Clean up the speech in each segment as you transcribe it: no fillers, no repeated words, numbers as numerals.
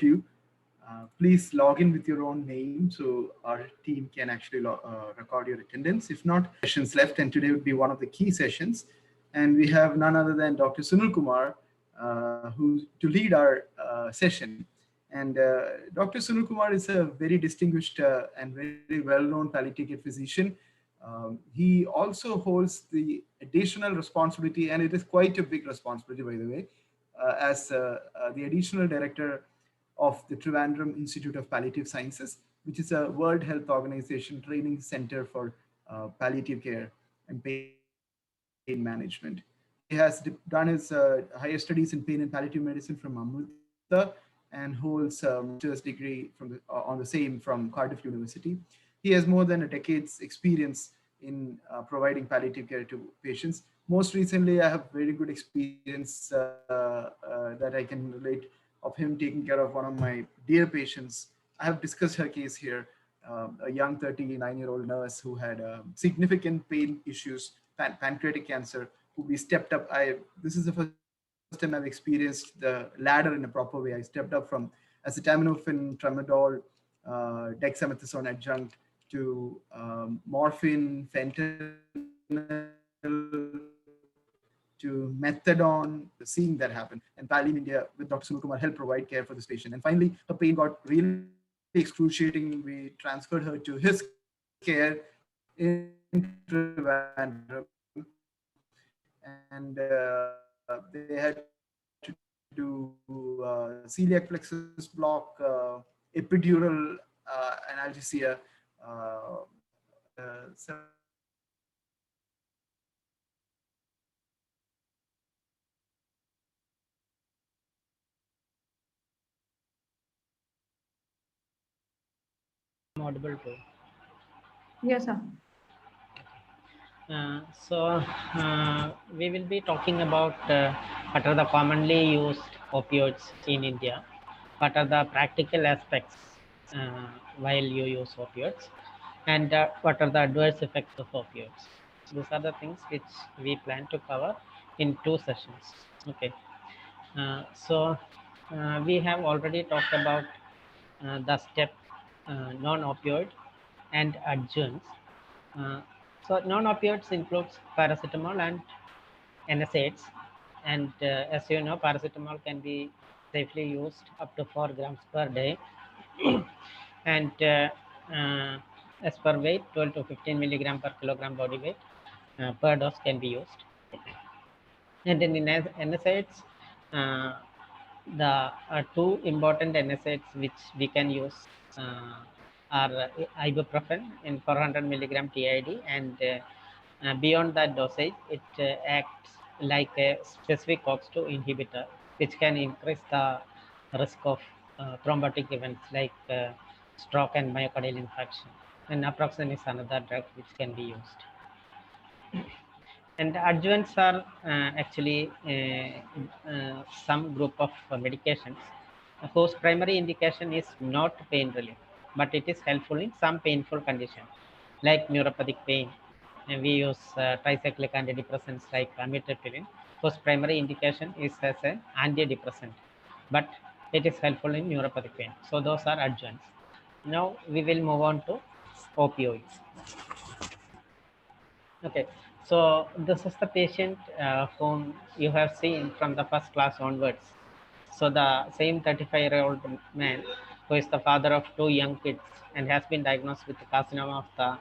you. Please log in with your own name so our team can actually record your attendance. If not, sessions left, and today would be one of the key sessions. And we have none other than Dr. Sunil Kumar, who to lead our session. And Dr. Sunil Kumar is a very distinguished and very well-known palliative care physician. He also holds the additional responsibility, and it is quite a big responsibility, by the way, as the additional director of the Trivandrum Institute of Palliative Sciences, which is a World Health Organization training center for palliative care and pain management. He has done his higher studies in pain and palliative medicine from Amrita and holds a master's degree on the same from Cardiff University. He has more than a decade's experience in providing palliative care to patients. Most recently, I have very good experience that I can relate of him taking care of one of my dear patients. I have discussed her case here. A young 39-year-old nurse who had significant pain issues, pancreatic cancer, who we stepped up. This is the first time I've experienced the ladder in a proper way. I stepped up from acetaminophen, tramadol, dexamethasone adjunct to morphine, fentanyl, to methadone, seeing that happen. And Palim India with Dr. Sunil Kumar helped provide care for this patient. And finally, her pain got really excruciating. We transferred her to his care in Trivandrum. And they had to do celiac plexus block, epidural analgesia, several Audible too. Yes, sir. We will be talking about what are the commonly used opioids in India, what are the practical aspects while you use opioids, and what are the adverse effects of opioids. These are the things which we plan to cover in 2 sessions. Okay. We have already talked about the step non-opioid and adjuvants. So non-opioids includes paracetamol and NSAIDs, and as you know, paracetamol can be safely used up to 4 grams per day, and as per weight, 12 to 15 milligram per kilogram body weight per dose can be used. And in NSAIDs, the two important NSAIDs which we can use are ibuprofen in 400 milligram TID, and beyond that dosage, it acts like a specific COX-2 inhibitor, which can increase the risk of thrombotic events like stroke and myocardial infarction. And naproxen is another drug which can be used. And adjuvants are actually some group of medications whose primary indication is not pain relief, but it is helpful in some painful conditions like neuropathic pain. And we use tricyclic antidepressants like amitriptyline, whose primary indication is as an antidepressant, but it is helpful in neuropathic pain. So those are adjuvants. Now we will move on to opioids. Okay, so this is the patient whom you have seen from the first class onwards. So the same 35-year-old man who is the father of 2 young kids and has been diagnosed with carcinoma of the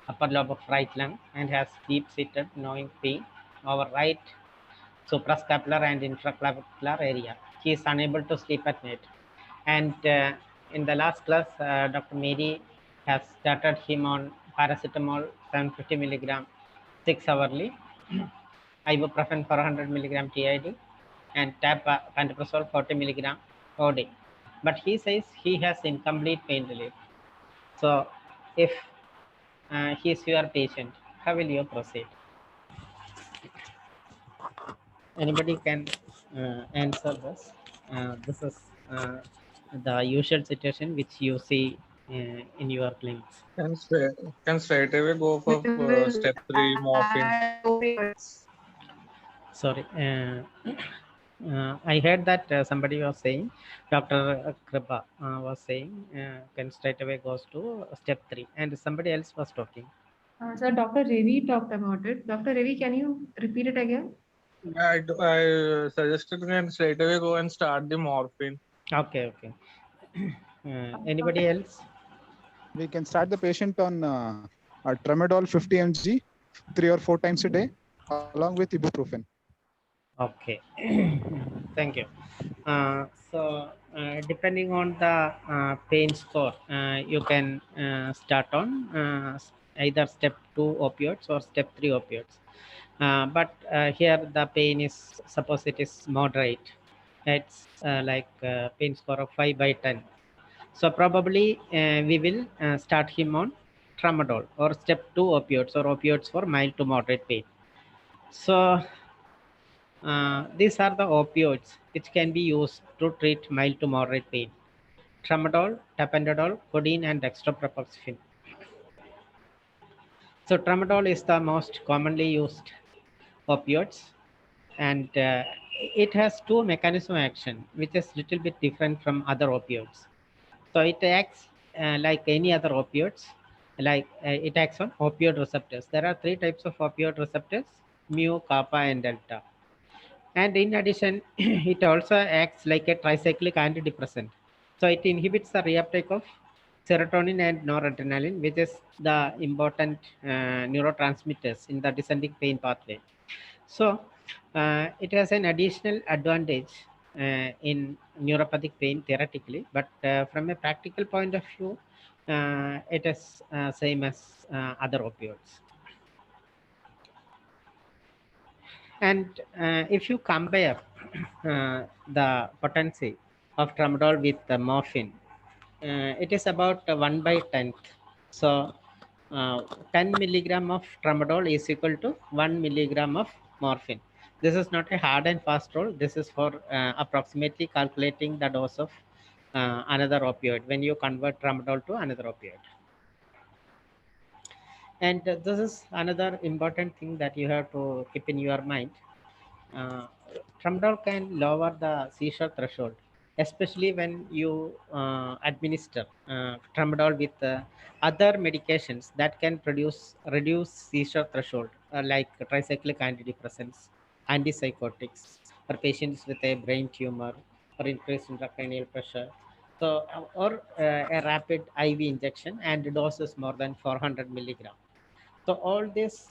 upper lobe of right lung and has deep-seated gnawing pain over right suprascapular and infraclavicular area. He is unable to sleep at night. And in the last class, Dr. Mary has started him on paracetamol 750 milligram 6 hourly, ibuprofen 400 milligram TID, and tap pantoprazole 40 milligram per day. But he says he has incomplete pain relief. So if he is your patient, how will you proceed? Anybody can answer this. This is the usual situation which you see in your clinics. Can straight, can straight away go We for will step 3 add morphine. opioids. Sorry. I heard that somebody was saying, Dr. Kripa was saying, can straight away goes to step 3, and somebody else was talking. Sir, Dr. Ravi talked about it. Dr. Ravi, can you repeat it again? I suggested can straight away go and start the morphine. Okay, okay. Anybody else? We can start the patient on tramadol 50 mg 3 or 4 times a day along with ibuprofen. Okay, thank you. Depending on the pain score, you can start on either step 2 opioids or step 3 opioids. But here the pain is, suppose it is moderate, it's like pain score of 5 by 10. So probably we will start him on tramadol or step 2 opioids or opioids for mild to moderate pain. So these are the opioids which can be used to treat mild to moderate pain: tramadol, tapentadol, codeine, and dextropropoxyphene. So tramadol is the most commonly used opioids, and it has two mechanism of action, which is little bit different from other opioids. So it acts like any other opioids, like it acts on opioid receptors. There are three types of opioid receptors: mu, kappa, and delta. And in addition, it also acts like a tricyclic antidepressant. So it inhibits the reuptake of serotonin and noradrenaline, which is the important neurotransmitters in the descending pain pathway. So it has an additional advantage in neuropathic pain theoretically, but from a practical point of view, it is same as other opioids. And if you compare the potency of tramadol with the morphine, it is about 1 by 10th. So 10 milligram of tramadol is equal to 1 milligram of morphine. This is not a hard and fast rule. This is for approximately calculating the dose of another opioid when you convert tramadol to another opioid. And this is another important thing that you have to keep in your mind. Tramadol can lower the seizure threshold, especially when you administer tramadol with other medications that can reduce seizure threshold, like tricyclic antidepressants, antipsychotics, for patients with a brain tumor or increased intracranial pressure. So, or a rapid IV injection and doses more than 400 milligram. So all this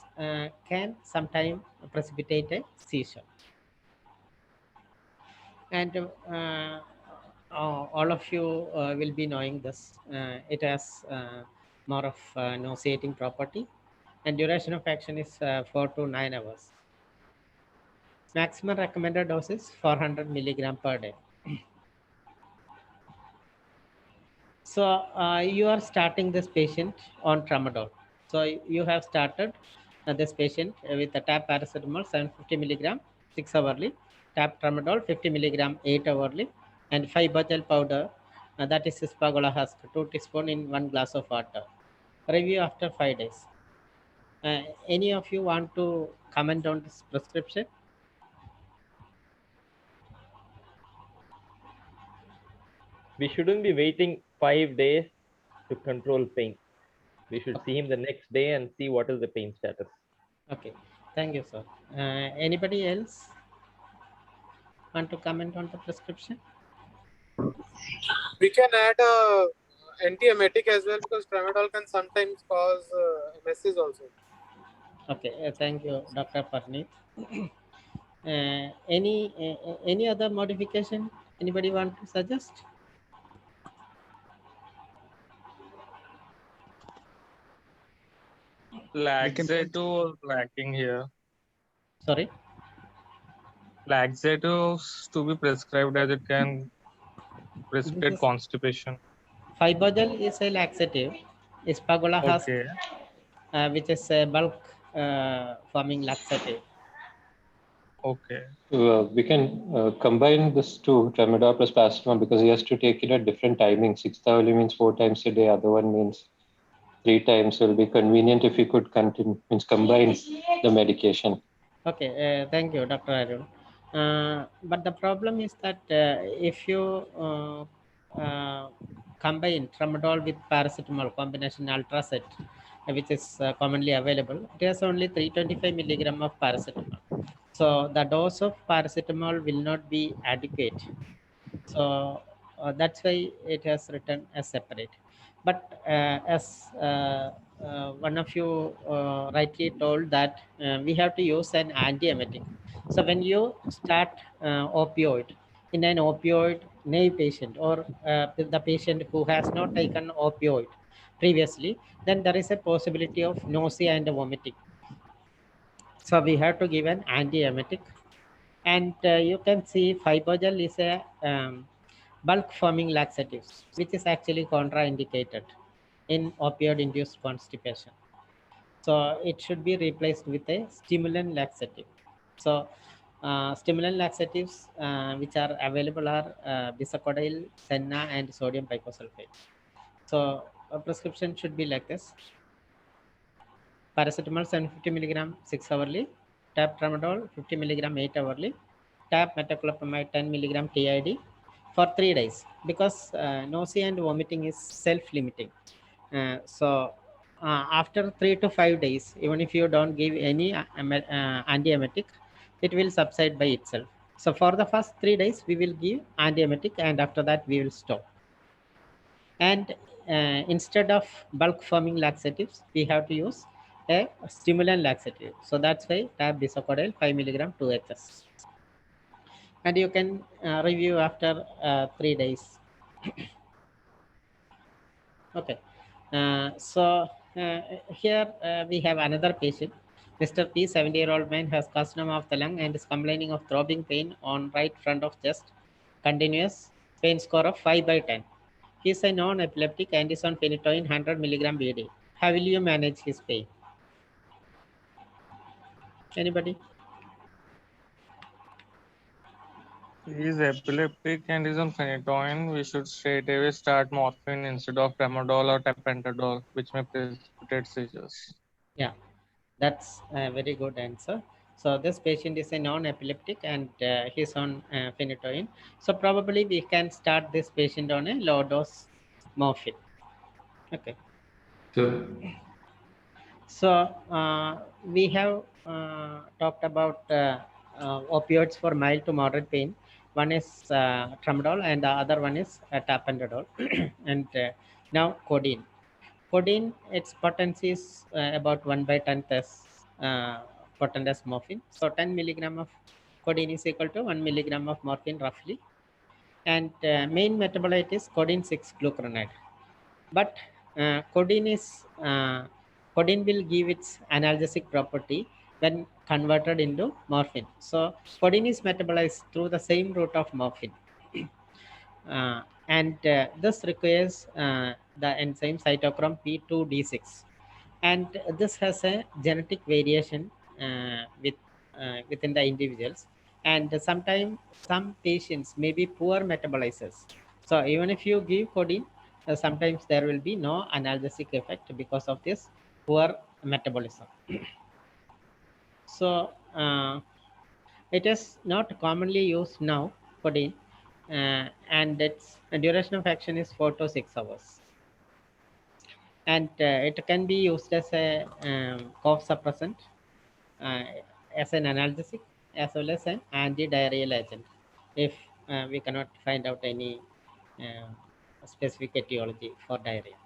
can sometimes precipitate a seizure. And all of you will be knowing this. It has more of nauseating property, and duration of action is 4 to 9 hours. Maximum recommended dose is 400 milligram per day. So you are starting this patient on tramadol. So you have started this patient with a tap paracetamol 750 milligram 6 hourly, tap tramadol 50 milligram 8 hourly, and 5-butyl powder, that is Spagola husk, 2 teaspoons in 1 glass of water. Review after 5 days. Any of you want to comment on this prescription? We shouldn't be waiting 5 days to control pain. We should see him the next day and see what is the pain status. Okay, thank you, sir. Anybody else want to comment on the prescription? We can add a antiemetic as well, because tramadol can sometimes cause emesis also. Okay, thank you, Dr. Parneet. Any other modification anybody want to suggest? Laxative was lacking here. Sorry? Laxatives to be prescribed as it can precipitate constipation. Fibogel is a laxative. Spagola husk, Okay. which is a bulk forming laxative. Okay. We can combine this to tramadol plus paracetamol, because he has to take it at different timings. 6 hourly means 4 times a day. Other one means 3 times. So it'll be convenient if you could combine the medication. Okay, thank you, Dr. Arun. But the problem is that if you combine tramadol with paracetamol combination Ultracet, which is commonly available, it has only 325 milligram of paracetamol. So the dose of paracetamol will not be adequate. So that's why it has written as separate. But as one of you rightly told that we have to use an antiemetic. So when you start opioid in an opioid naive patient or the patient who has not taken opioid previously, then there is a possibility of nausea and vomiting. So we have to give an antiemetic. And you can see Fibogel is a bulk forming laxatives, which is actually contraindicated in opioid induced constipation. So it should be replaced with a stimulant laxative. So stimulant laxatives which are available are bisacodyl, senna, and sodium picosulfate. So a prescription should be like this: paracetamol 750 milligram 6 hourly, tab tramadol 50 milligram 8 hourly, tab metoclopramide 10 milligram TID for 3 days, because nausea and vomiting is self-limiting. After 3 to 5 days, even if you don't give any antiemetic, it will subside by itself. So for the first 3 days, we will give antiemetic, and after that we will stop. And instead of bulk forming laxatives, we have to use a stimulant laxative. So that's why tab bisacodyl 5 milligram 2 HS. And you can review after 3 days. Okay. Here we have another patient. Mr. P, 70-year-old man, has carcinoma of the lung and is complaining of throbbing pain on right front of chest. Continuous pain score of 5/10. He is a non-epileptic and is on phenytoin 100 milligram BD. How will you manage his pain? Anybody? He is epileptic and is on phenytoin. We should straight away start morphine instead of tramadol or tapentadol, which may precipitate seizures. Yeah, that's a very good answer. So this patient is a non-epileptic and he's on phenytoin. So probably we can start this patient on a low dose morphine. Okay. So we have talked about opioids for mild to moderate pain. One is tramadol and the other one is tapentadol. And now codeine. Codeine, its potency is about 1/10 as potent as morphine. So 10 milligram of codeine is equal to 1 milligram of morphine roughly. And main metabolite is codeine 6-glucuronide. But codeine will give its analgesic property when converted into morphine. So codeine is metabolized through the same route of morphine. And this requires the enzyme cytochrome P2D6. And this has a genetic variation within the individuals. And sometimes some patients may be poor metabolizers. So even if you give codeine, sometimes there will be no analgesic effect because of this poor metabolism. So it is not commonly used now, codeine, and its duration of action is 4 to 6 hours. And it can be used as a cough suppressant, as an analgesic, as well as an anti-diarrheal agent, if we cannot find out any specific etiology for diarrhea.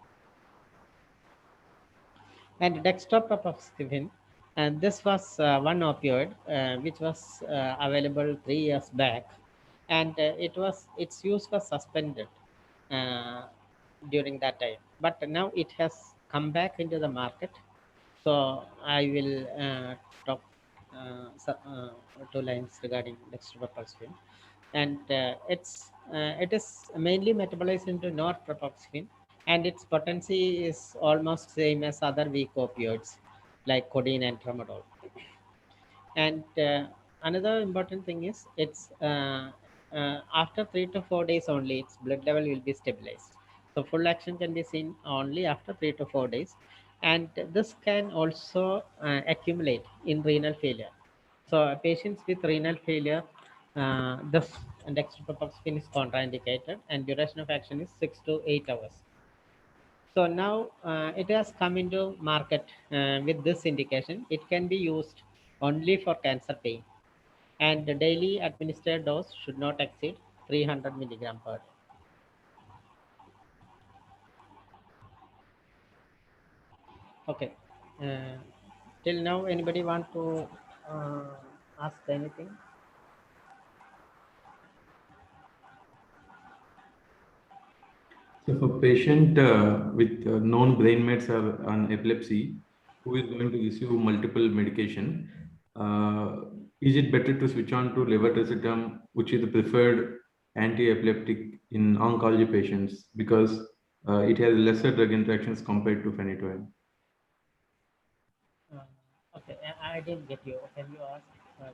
And dextropropoxyphene, and this was one opioid which was available 3 years back, and its use was suspended during that time, but now it has come back into the market. So I will talk 2 lines regarding dextropropoxyphene. And it is mainly metabolized into norpropoxyphene, and its potency is almost same as other weak opioids like codeine and tramadol. And another important thing is it's after 3 to 4 days only, its blood level will be stabilized. So full action can be seen only after 3 to 4 days. And this can also accumulate in renal failure. So patients with renal failure This dextromethorphan is contraindicated, and duration of action is 6 to 8 hours. So now it has come into market with this indication. It can be used only for cancer pain, and the daily administered dose should not exceed 300 milligram per day. Okay. Till now, anybody want to ask anything? So for patient with known brain mets or on epilepsy, who is going to receive multiple medication, is it better to switch on to levetiracetam, which is the preferred anti-epileptic in oncology patients because it has lesser drug interactions compared to phenytoin? Okay, I didn't get you. Can you ask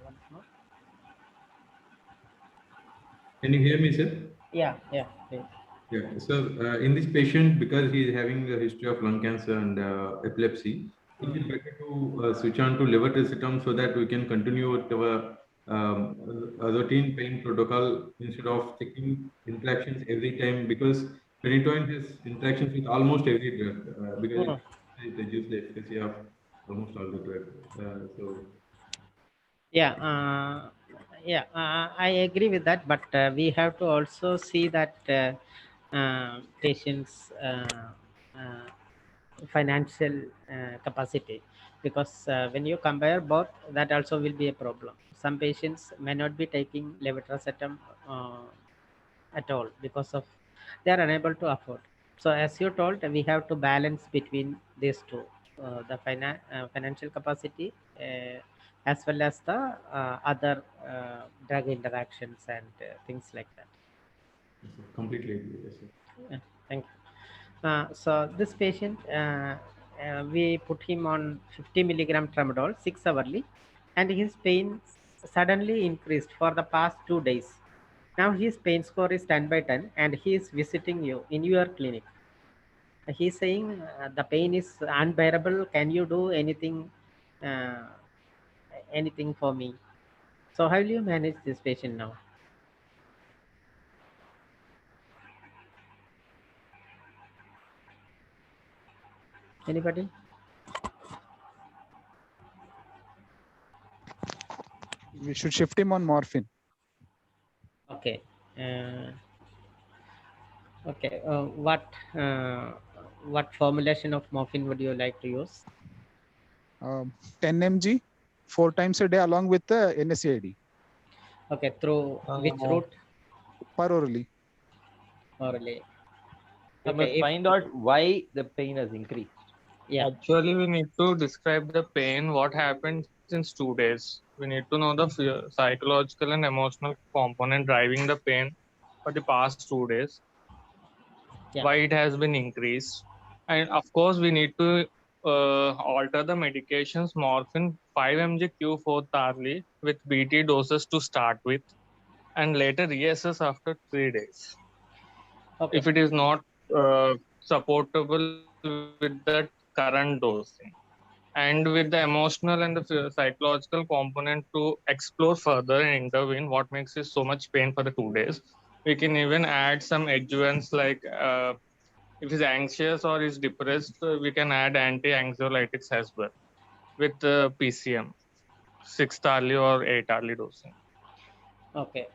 once more? Can you hear me, sir? Yeah, please. Yeah, so in this patient, because he is having a history of lung cancer and epilepsy, is it better to switch on to levetiracetam so that we can continue with our routine pain protocol instead of taking interactions every time? Because phenytoin has interactions with almost every drug because it reduces the efficacy of almost all the drug. I agree with that, but we have to also see that patients' financial capacity, because when you compare both, that also will be a problem. Some patients may not be taking levetiracetam at all because of they are unable to afford. So as you told, we have to balance between these two, the financial capacity as well as the other drug interactions and things like that. Completely agree. Yes, sir. Yeah, thank you. So this patient, we put him on 50 milligram tramadol 6 hourly, and his pain suddenly increased for the past 2 days. Now his pain score is 10 by 10, and he is visiting you in your clinic. He's saying the pain is unbearable. Can you do anything, anything for me? So how will you manage this patient now? Anybody? We should shift him on morphine. Okay. Okay. What formulation of morphine would you like to use? 10 mg 4 times a day along with the NSAID. Okay. Through which route? Per orally. Orally. We must find out why the pain has increased. Yeah. Actually, we need to describe the pain, what happened since 2 days. We need to know the psychological and emotional component driving the pain for the past 2 days, why it has been increased. And of course, we need to alter the medications, morphine 5 mg Q4 hourly with BT doses to start with, and later reassess after 3 days. Okay. If it is not supportable with the current dosing, and with the emotional and the psychological component to explore further and intervene what makes it so much pain for the 2 days. We can even add some adjuvants like if he's anxious or is depressed, we can add anti-anxiolytics as well with PCM 6 hourly or 8 hourly dosing. Okay,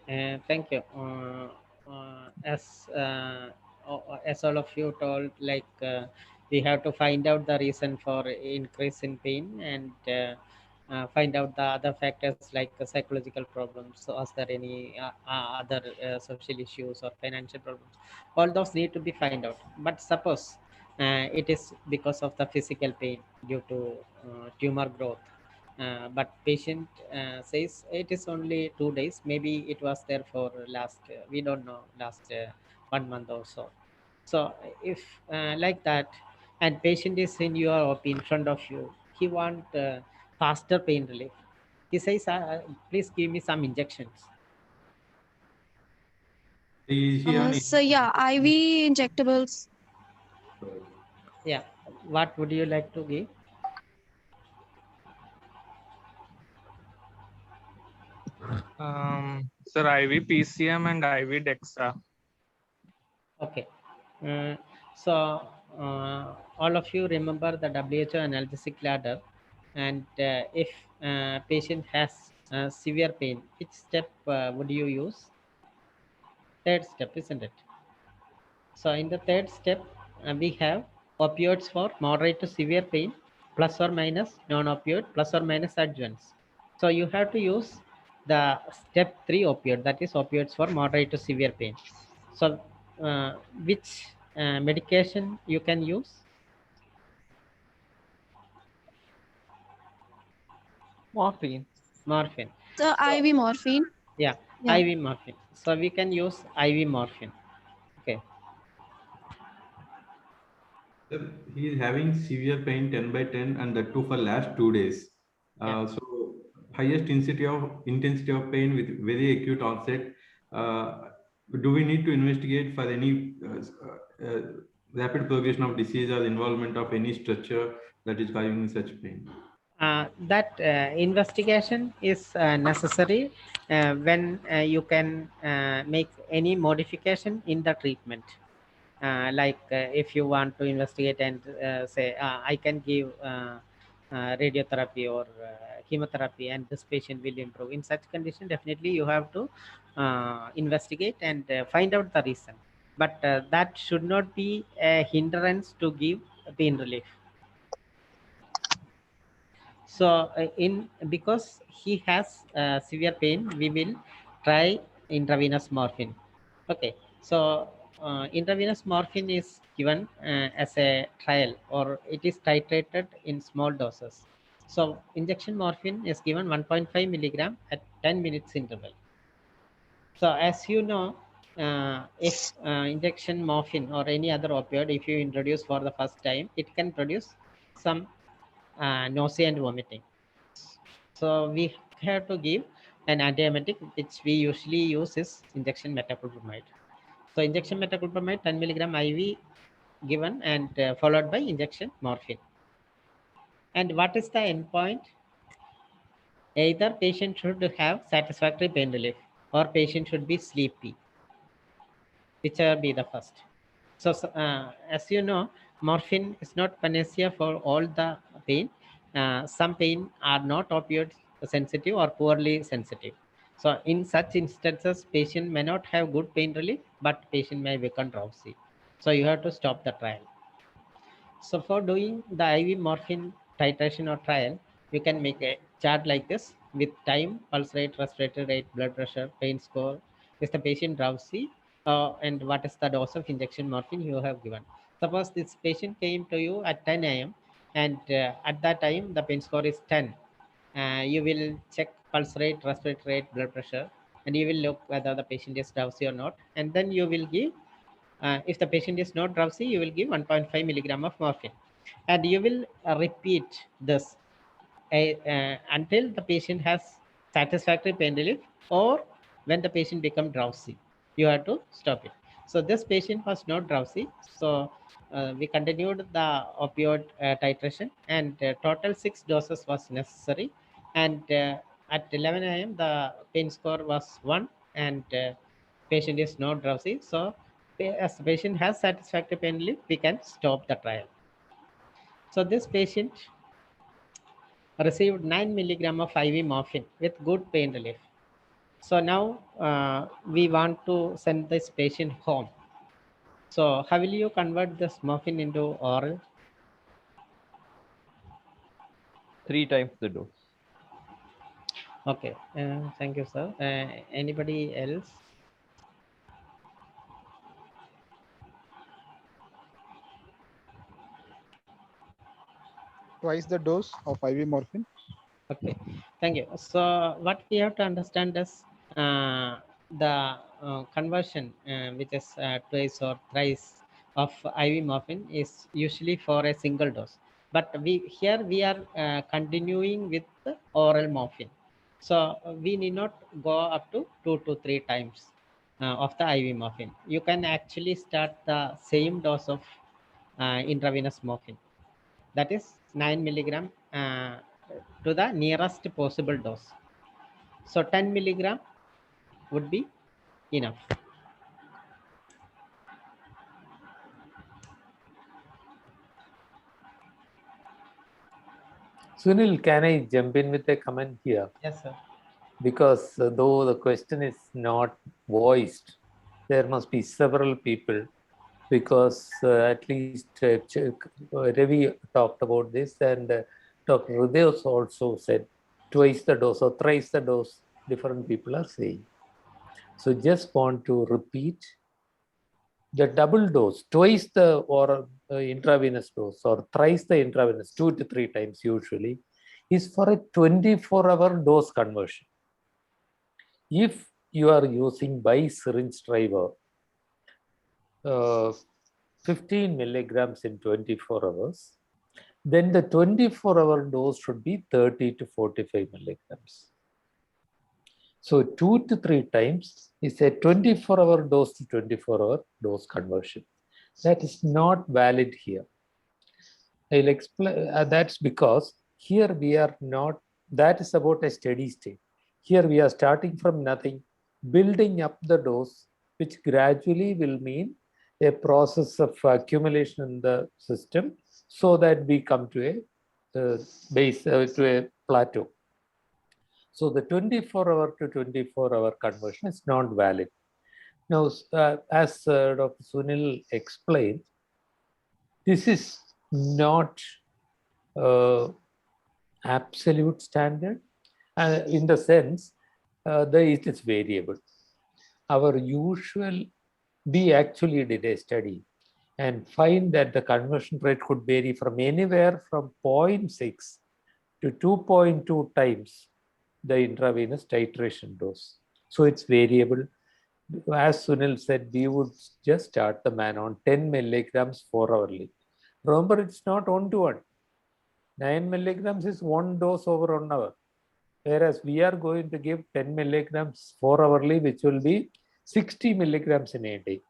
thank you. As all of you told, like we have to find out the reason for increase in pain and find out the other factors like psychological problems. So, is there any other social issues or financial problems? All those need to be find out. But suppose it is because of the physical pain due to tumor growth. But patient says it is only 2 days. Maybe it was there for last we don't know, last 1 month or so. So if like that, and patient is in your OP in front of you, he want faster pain relief. He says, please give me some injections. So yeah, IV injectables. Yeah, what would you like to give? Sir, IV PCM and IV DEXA. Okay. So all of you remember the WHO analgesic ladder, and if patient has severe pain, which step would you use? Third step, isn't it? So in the third step, we have opioids for moderate to severe pain, plus or minus non-opioid, plus or minus adjuvants. So you have to use the step 3 opioid, that is opioids for moderate to severe pain. So which medication you can use? Morphine. Morphine. So IV morphine. Yeah, Yeah. IV morphine. So we can use IV morphine. Okay. Sir, he is having severe pain 10/10 and that too for last 2 days. Yeah. So highest intensity of pain with very acute onset. Do we need to investigate for any rapid progression of disease or involvement of any structure that is causing such pain? That investigation is necessary when you can make any modification in the treatment. Like if you want to investigate and say, I can give radiotherapy or chemotherapy and this patient will improve. In such condition, definitely you have to investigate and find out the reason. But that should not be a hindrance to give pain relief. So because he has severe pain, we will try intravenous morphine. Okay, so intravenous morphine is given as a trial, or it is titrated in small doses. So injection morphine is given 1.5 milligram at 10 minutes interval. So as you know, if injection morphine or any other opioid, if you introduce for the first time, it can produce some nausea and vomiting. So we have to give an antiemetic, which we usually use is injection metoclopramide. So injection metoclopramide 10 milligram IV given and followed by injection morphine. And what is the endpoint? Either patient should have satisfactory pain relief or patient should be sleepy, whichever be the first. So as you know, morphine is not panacea for all the pain. Some pain are not opioid sensitive or poorly sensitive. So in such instances, patient may not have good pain relief, but patient may become drowsy. So you have to stop the trial. So for doing the IV morphine titration or trial, you can make a chart like this with time, pulse rate, respiratory rate, blood pressure, pain score. Is the patient drowsy? And what is the dose of injection morphine you have given? Suppose this patient came to you at 10 a.m. and at that time the pain score is 10. You will check pulse rate, respiratory rate, blood pressure, and you will look whether the patient is drowsy or not. And then you will give if the patient is not drowsy, you will give 1.5 milligram of morphine. And you will repeat this until the patient has satisfactory pain relief or when the patient becomes drowsy. You have to stop it. So this patient was not drowsy. So we continued the opioid titration and total 6 doses was necessary. And at 11 a.m., the pain score was 1 and patient is not drowsy. So as the patient has satisfactory pain relief, we can stop the trial. So this patient received 9 milligram of IV morphine with good pain relief. So now we want to send this patient home. So how will you convert this morphine into oral? 3 times the dose. Okay, thank you, sir. Anybody else? Twice the dose of IV morphine. Okay, thank you. So what we have to understand is the conversion, which is twice or thrice of IV morphine, is usually for a single dose. But we are continuing with the oral morphine. So we need not go up to 2 to 3 times of the IV morphine. You can actually start the same dose of intravenous morphine. That is 9 milligram to the nearest possible dose. So 10 milligram would be enough. Sunil, can I jump in with a comment here? Yes, sir. Because though the question is not voiced, there must be several people, because at least Ravi talked about this, and Dr. Hriday also said twice the dose or thrice the dose, different people are saying. So just want to repeat, the double dose, twice the or intravenous dose or thrice the intravenous, 2 to 3 times usually, is for a 24-hour dose conversion. If you are using by syringe driver, 15 milligrams in 24 hours, then the 24-hour dose should be 30 to 45 milligrams. So 2 to 3 times is a 24-hour dose to 24-hour dose conversion. That is not valid here. I'll explain. That's because here we are not, that is about a steady state. Here we are starting from nothing, building up the dose, which gradually will mean a process of accumulation in the system, so that we come to a base, to a plateau. So the 24-hour to 24-hour conversion is not valid. Now, as Dr. Sunil explained, this is not absolute standard in the sense it is variable. Our usual, we actually did a study and find that the conversion rate could vary from anywhere from 0.6 to 2.2 times the intravenous titration dose. So it's variable. As Sunil said, we would just start the man on 10 milligrams 4 hourly. Remember, it's not 1-to-1. 9 milligrams is 1 dose over 1 hour. Whereas we are going to give 10 milligrams 4 hourly, which will be 60 milligrams in a day.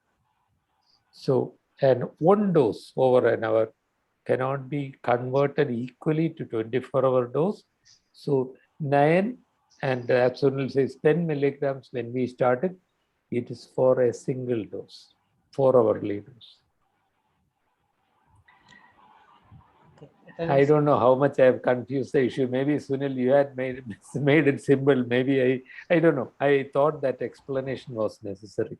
So, and 1 dose over an hour cannot be converted equally to 24-hour dose. So 9, and as Sunil says, 10 milligrams when we started, it is for a single dose, 4 hourly dose. I don't know how much I have confused the issue. Maybe Sunil, you had made it simple. Maybe I don't know. I thought that explanation was necessary.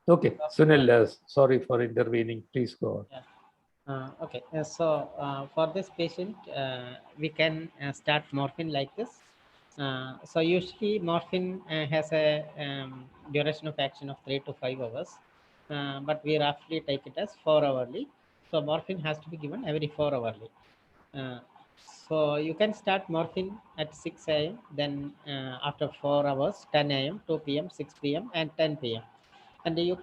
Okay, Sunil, sorry for intervening. Please go on. Yeah. Okay, so for this patient, we can start morphine like this. So usually morphine has a duration of action of 3 to 5 hours, but we roughly take it as 4 hourly. So morphine has to be given every 4 hourly. So you can start morphine at 6 a.m. Then after 4 hours, 10 a.m., 2 p.m., 6 p.m., and 10 p.m. And you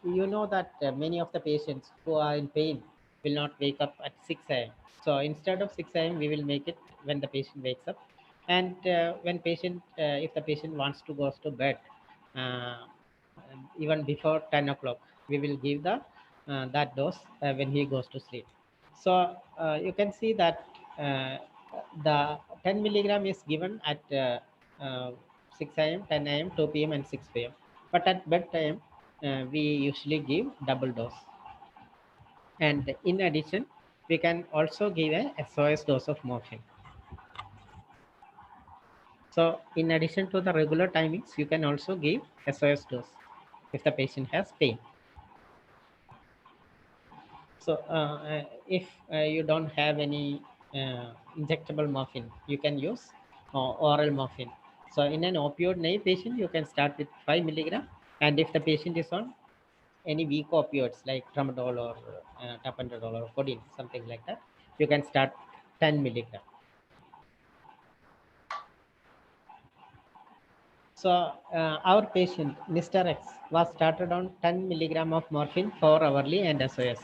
know that many of the patients who are in pain will not wake up at 6 a.m. So instead of 6 a.m., we will make it when the patient wakes up. And when if the patient wants to go to bed, even before 10 o'clock, we will give that dose when he goes to sleep. So you can see that the 10 milligram is given at 6 a.m., 10 a.m., 2 p.m., and 6 p.m. But at bedtime, we usually give double dose. And in addition, we can also give a SOS dose of morphine. So in addition to the regular timings, you can also give SOS dose if the patient has pain. So if you don't have any injectable morphine, you can use oral morphine. So in an opioid naive patient, you can start with 5 milligram. And if the patient is on any weak opioids like tramadol or tapentadol or codeine, something like that, you can start 10 milligram. So our patient, Mr. X, was started on 10 milligram of morphine 4 hourly and SOS.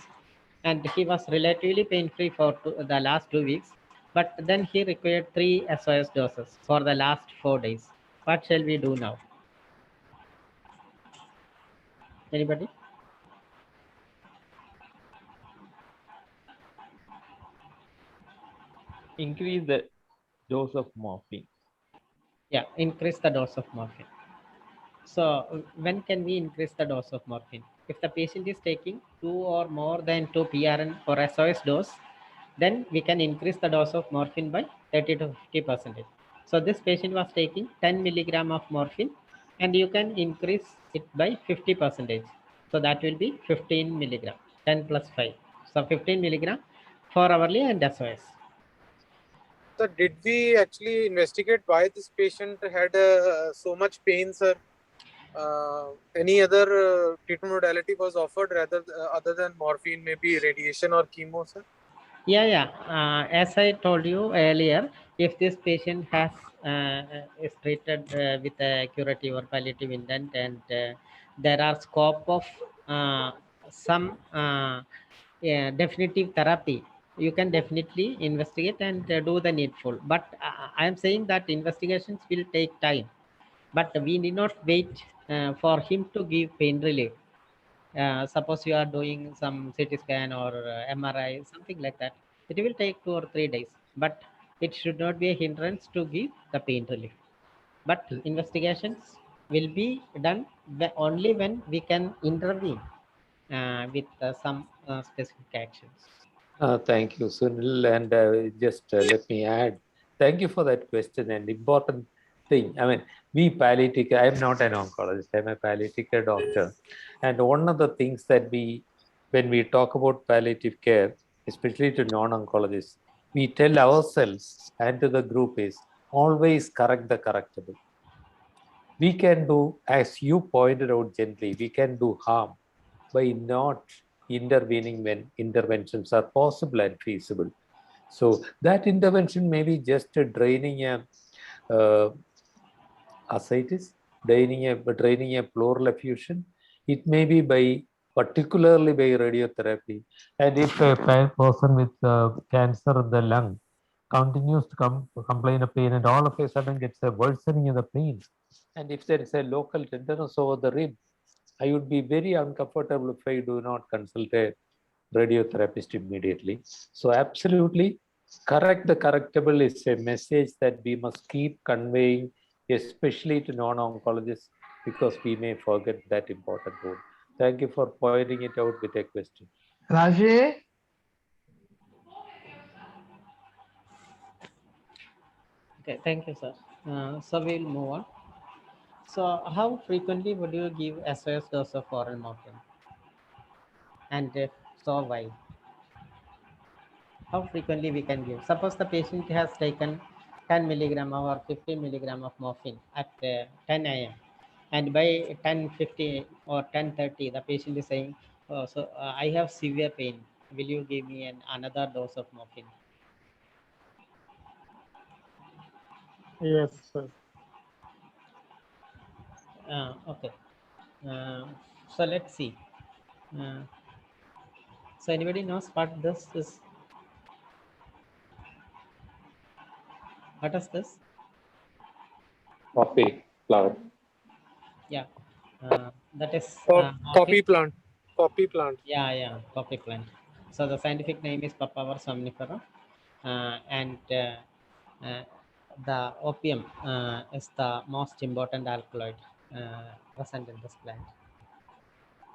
And he was relatively pain-free for the last 2 weeks. But then he required 3 SOS doses for the last 4 days. What shall we do now? Anybody? Increase the dose of morphine. Yeah, increase the dose of morphine. So when can we increase the dose of morphine? If the patient is taking 2 or more than 2 PRN or SOS dose, then we can increase the dose of morphine by 30 to 50%. So this patient was taking 10 milligram of morphine, and you can increase it by 50%. So that will be 15 milligram, 10 plus 5. So 15 milligram for hourly and SOS. So did we actually investigate why this patient had so much pain, sir? Any other treatment modality was offered rather other than morphine, maybe radiation or chemo, sir? Yeah. As I told you earlier, if this patient has is treated with a curative or palliative intent, and there are scope of some definitive therapy, you can definitely investigate and do the needful. But I am saying that investigations will take time, but we need not wait for him to give pain relief. Suppose you are doing some CT scan or MRI, something like that, it will take 2 or 3 days, but it should not be a hindrance to give the pain relief. But investigations will be done only when we can intervene with some specific actions. Thank you, Sunil. And just let me add, thank you for that question. An important thing. I mean, we palliative care, I'm not an oncologist, I'm a palliative care doctor. And one of the things that when we talk about palliative care, especially to non-oncologists, we tell ourselves and to the group is always correct the correctable. We can do, as you pointed out gently, we can do harm by not intervening when interventions are possible and feasible. So that intervention may be just draining a ascites, draining a pleural effusion. It may be particularly by radiotherapy. And if a person with cancer of the lung continues to complain of pain and all of a sudden gets a worsening of the pain, and if there is a local tenderness over the rib, I would be very uncomfortable if I do not consult a radiotherapist immediately. So absolutely correct the correctable is a message that we must keep conveying, especially to non-oncologists, because we may forget that important role. Thank you for pointing it out with a question. Rajay? Okay, thank you, sir. So we'll move on. So how frequently would you give SOS dose of oral morphine? And if so, why? How frequently we can give? Suppose the patient has taken 10 milligram or 15 milligram of morphine at 10 a.m. and by 10:50 or 10:30, the patient is saying, oh, so I have severe pain. Will you give me another dose of morphine? Yes, sir. Okay. So let's see. So anybody knows what this is? What is this? Poppy plant. Yeah, that is poppy plant. Poppy plant. Yeah, poppy plant. So the scientific name is Papaver somnifera, and the opium is the most important alkaloid present in this plant.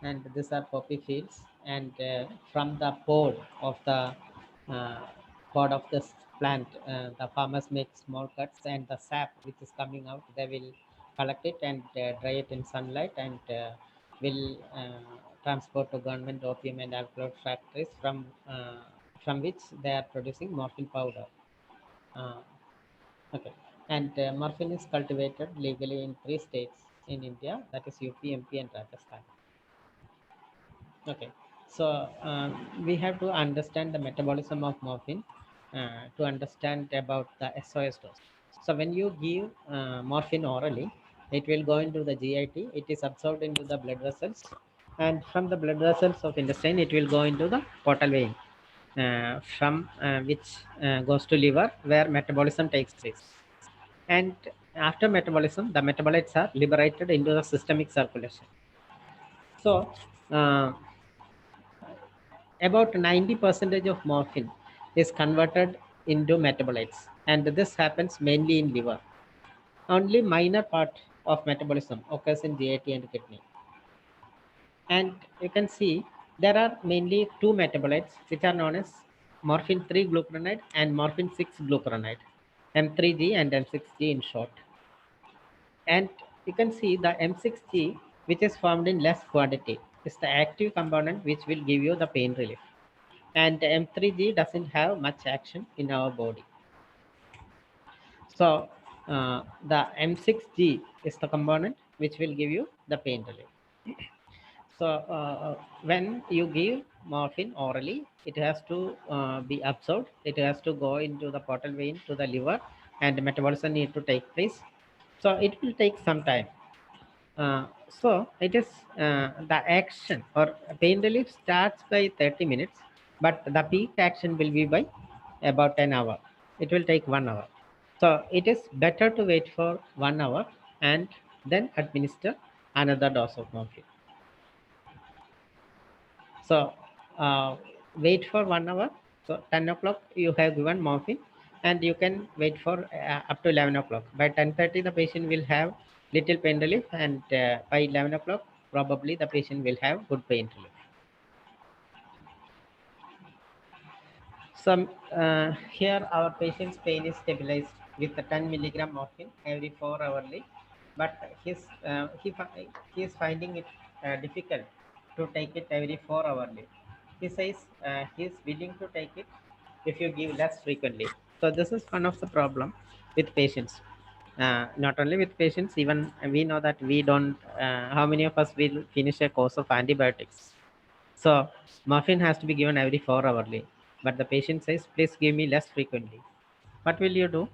And these are poppy fields, and from the pod of this plant, the farmers make small cuts, and the sap which is coming out, they will collect it and dry it in sunlight, and will transport to government opium and alkaloid factories from which they are producing morphine powder. Okay, and morphine is cultivated legally in 3 states in India, that is UP, MP, and Rajasthan. Okay, so we have to understand the metabolism of morphine to understand about the SOS dose. So when you give morphine orally, it will go into the GIT, it is absorbed into the blood vessels, and from the blood vessels of intestine, it will go into the portal vein, from which goes to liver, where metabolism takes place. And after metabolism, the metabolites are liberated into the systemic circulation. So about 90% of morphine is converted into metabolites, and this happens mainly in liver. only minor part of metabolism occurs in GIT and kidney. And you can see there are mainly two metabolites which are known as morphine 3 glucuronide and morphine 6 glucuronide, M3G and M6G in short. And you can see the M6G, which is formed in less quantity, is the active component which will give you the pain relief. And M3G doesn't have much action in our body. So the M6G is the component which will give you the pain relief. So when you give morphine orally, it has to be absorbed. It has to go into the portal vein to the liver, and metabolism need to take place. So it will take some time. So it is the action or pain relief starts by 30 minutes, but the peak action will be by about an hour. It will take 1 hour. So it is better to wait for 1 hour and then administer another dose of morphine. So wait for 1 hour. So 10 o'clock you have given morphine, and you can wait for up to 11 o'clock. By 10:30 the patient will have little pain relief, and by 11 o'clock probably the patient will have good pain relief. So here our patient's pain is stabilized with the 10 milligram morphine every 4 hourly, but he is finding it difficult to take it every 4 hourly. He says he is willing to take it if you give less frequently. So this is one of the problem with patients. Not only with patients, even we know that we don't, how many of us will finish a course of antibiotics? So morphine has to be given every 4 hourly, but the patient says, please give me less frequently. What will you do?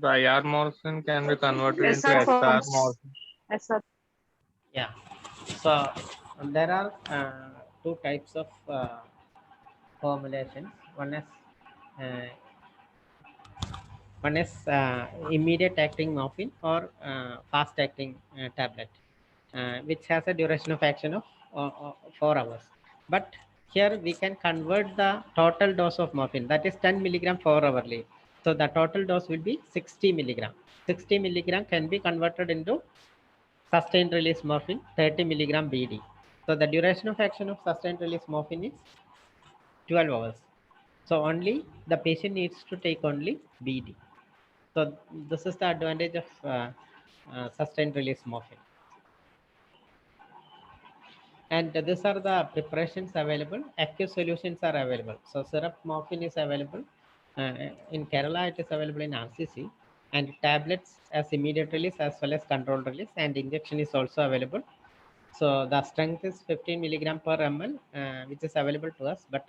The IR morphine can be converted into SR SR forms. morphine. SR. Yeah. So there are two types of formulations. One is immediate acting morphine or fast acting tablet, which has a duration of action of 4 hours. But here we can convert the total dose of morphine, that is 10 milligram 4 hourly. So the total dose will be 60 milligram. 60 milligram can be converted into sustained release morphine 30 milligram BD. So the duration of action of sustained release morphine is 12 hours. So only the patient needs to take only BD. So this is the advantage of sustained release morphine. And these are the preparations available. Aqueous solutions are available. So syrup morphine is available. In Kerala, it is available in RCC. And tablets as immediate release as well as controlled release. And injection is also available. So the strength is 15 milligram per ml, which is available to us. But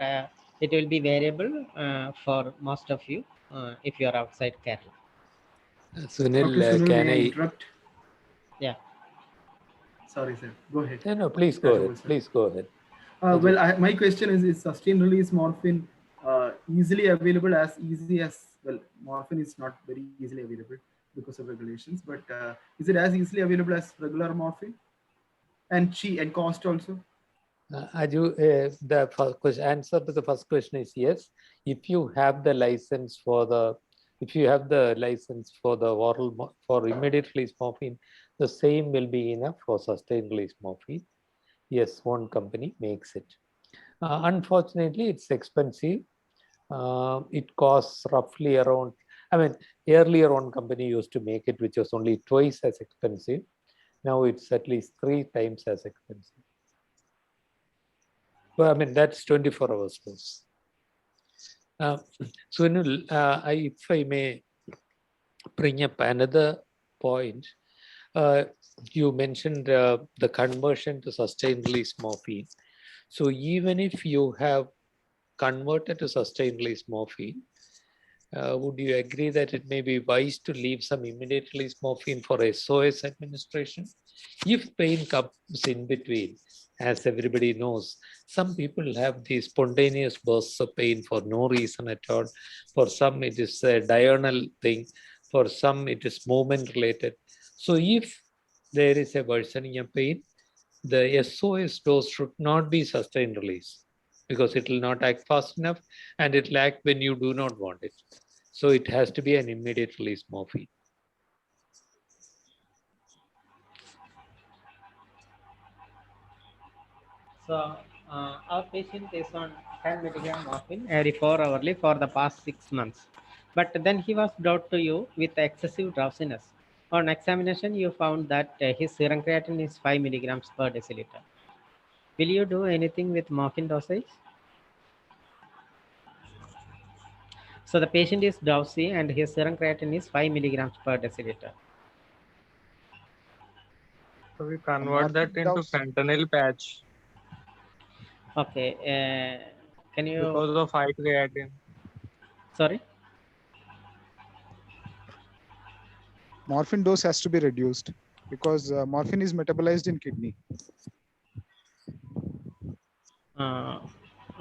it will be variable for most of you if you are outside Kerala. Sunil, Dr. Sunil, can may I I? interrupt? Yeah. Sorry, sir. Go ahead. No, please go ahead. Please go ahead. Well, my question is sustained release morphine easily available, as easy as, well, morphine is not very easily available because of regulations, but is it as easily available as regular morphine? And cost also? The first answer to the first question is yes. If you have the license for the, oral for immediate release morphine, the same will be enough for sustained release morphine. Yes, one company makes it. Unfortunately, it's expensive. It costs roughly around, earlier one company used to make it, which was only twice as expensive. Now it's at least 3 times as expensive. Well, that's 24 hours course. Sunil, if I may bring up another point, you mentioned the conversion to sustained release morphine. So even if you have converted to sustained release morphine, would you agree that it may be wise to leave some immediate release morphine for SOS administration? If pain comes in between, as everybody knows, some people have these spontaneous bursts of pain for no reason at all. For some, it is a diurnal thing. For some, it is movement related. So if there is a worsening of pain, the SOS dose should not be sustained release. because it will not act fast enough and it will act when you do not want it. So it has to be an immediate release morphine. So our patient is on 10 milligram morphine every 4 hourly for the past 6 months. But then he was brought to you with excessive drowsiness. On examination, you found that his serum creatinine is 5 milligrams per deciliter. Will you do anything with morphine dosage? So the patient is drowsy and his serum creatinine is 5 milligrams per deciliter. So we convert that into fentanyl patch. Okay. Can you? Because of high creatinine. Sorry. Morphine dose has to be reduced because morphine is metabolized in kidney.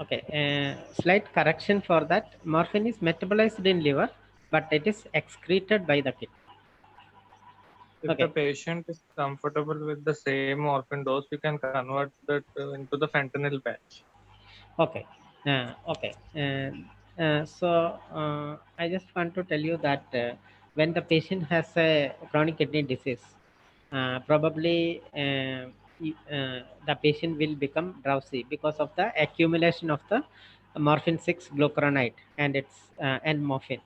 Okay. Slight correction for that. Morphine is metabolized in liver, but it is excreted by the kidney. If the patient is comfortable with the same morphine dose, you can convert that into the fentanyl patch. Okay. So I just want to tell you that when the patient has a chronic kidney disease, probably the patient will become drowsy because of the accumulation of the morphine 6 glucuronide and its and morphine.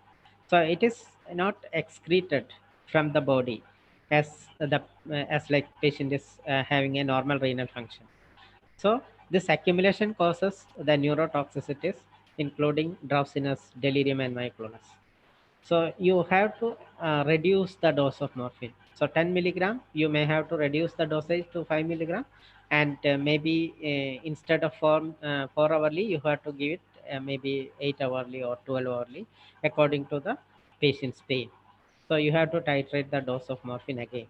So it is not excreted from the body as like patient is having a normal renal function. So this accumulation causes the neurotoxicities, including drowsiness, delirium, and myoclonus. So you have to reduce the dose of morphine. So 10 milligram, you may have to reduce the dosage to 5 milligram, and maybe instead of 4 hourly, you have to give it maybe 8 hourly or 12 hourly, according to the patient's pain. So you have to titrate the dose of morphine again.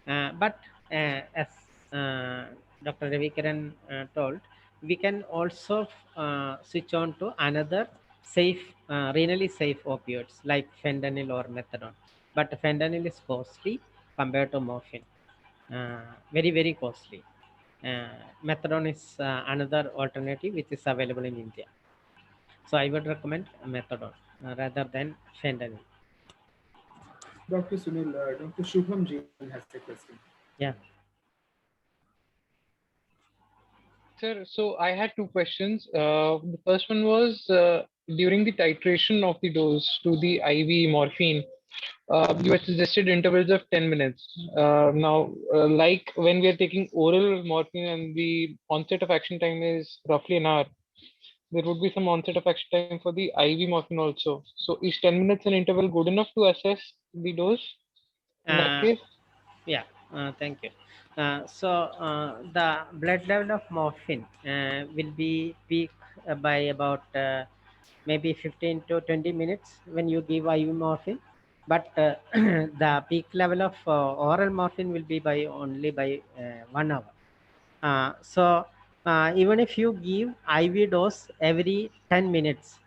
But as Dr. Ravikiran told, we can also switch on to another safe, renally safe opioids like fentanyl or methadone. But fentanyl is costly compared to morphine, very, very costly. Methadone is another alternative which is available in India. So I would recommend methadone rather than fentanyl. Dr. Sunil, Dr. Shubham Jain has a question. Yeah. Sir, so I had two questions. The first one was during the titration of the dose to the IV morphine, you had suggested intervals of 10 minutes. Now, like when we are taking oral morphine and the onset of action time is roughly an hour, there would be some onset of action time for the IV morphine also. So is 10 minutes an interval good enough to assess the dose in that case? Yeah, thank you. The blood level of morphine will be peak by about maybe 15 to 20 minutes when you give IV morphine, but the peak level of oral morphine will be by only by 1 hour. Even if you give IV dose every 10 minutes,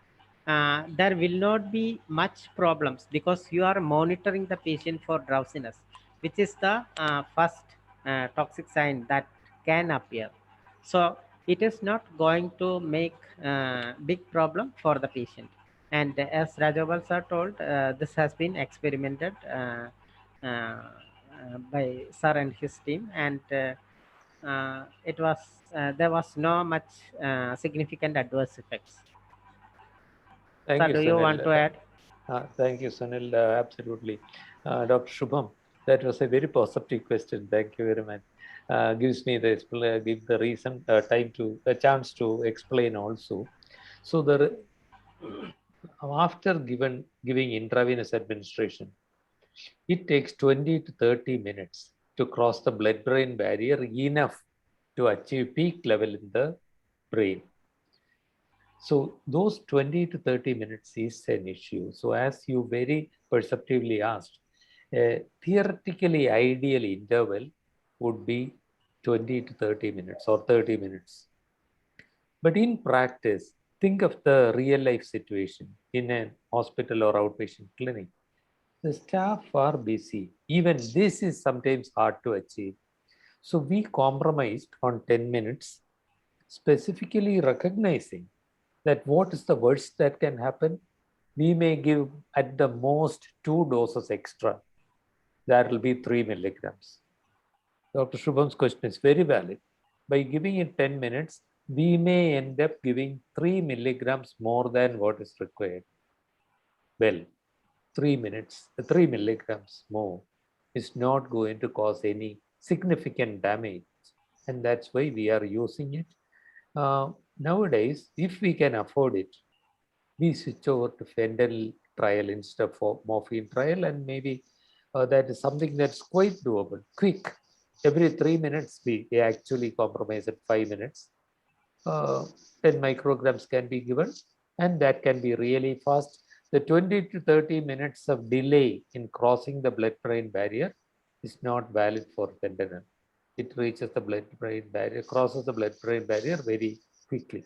there will not be much problems because you are monitoring the patient for drowsiness, which is the first toxic sign that can appear. So it is not going to make big problem for the patient. And as Rajagopal sir told, this has been experimented by sir and his team, and it was there was no much significant adverse effects. Thank Sir, you, do you want to add? Thank you, Sunil. Absolutely. Dr. Shubham, that was a very positive question. Thank you very much. Gives me the reason, time to a chance to explain also. So after giving intravenous administration, it takes 20 to 30 minutes to cross the blood-brain barrier enough to achieve peak level in the brain. So those 20 to 30 minutes is an issue. So as you very perceptively asked, theoretically ideal interval would be 20 to 30 minutes or 30 minutes. But in practice, think of the real life situation in a hospital or outpatient clinic. The staff are busy. Even this is sometimes hard to achieve. So we compromised on 10 minutes specifically recognizing that what is the worst that can happen, we may give at the most 2 doses extra. That will be 3 milligrams. Dr. Shubham's question is very valid. By giving it 10 minutes, we may end up giving 3 milligrams more than what is required. Well, 3 milligrams more is not going to cause any significant damage. And that's why we are using it. Nowadays, if we can afford it, we switch over to fentanyl trial instead of morphine trial, and maybe that is something that's quite doable, quick. Every 3 minutes, we actually compromise at 5 minutes. 10 micrograms can be given, and that can be really fast. The 20 to 30 minutes of delay in crossing the blood-brain barrier is not valid for fentanyl. It reaches the blood-brain barrier, crosses the blood-brain barrier very quickly.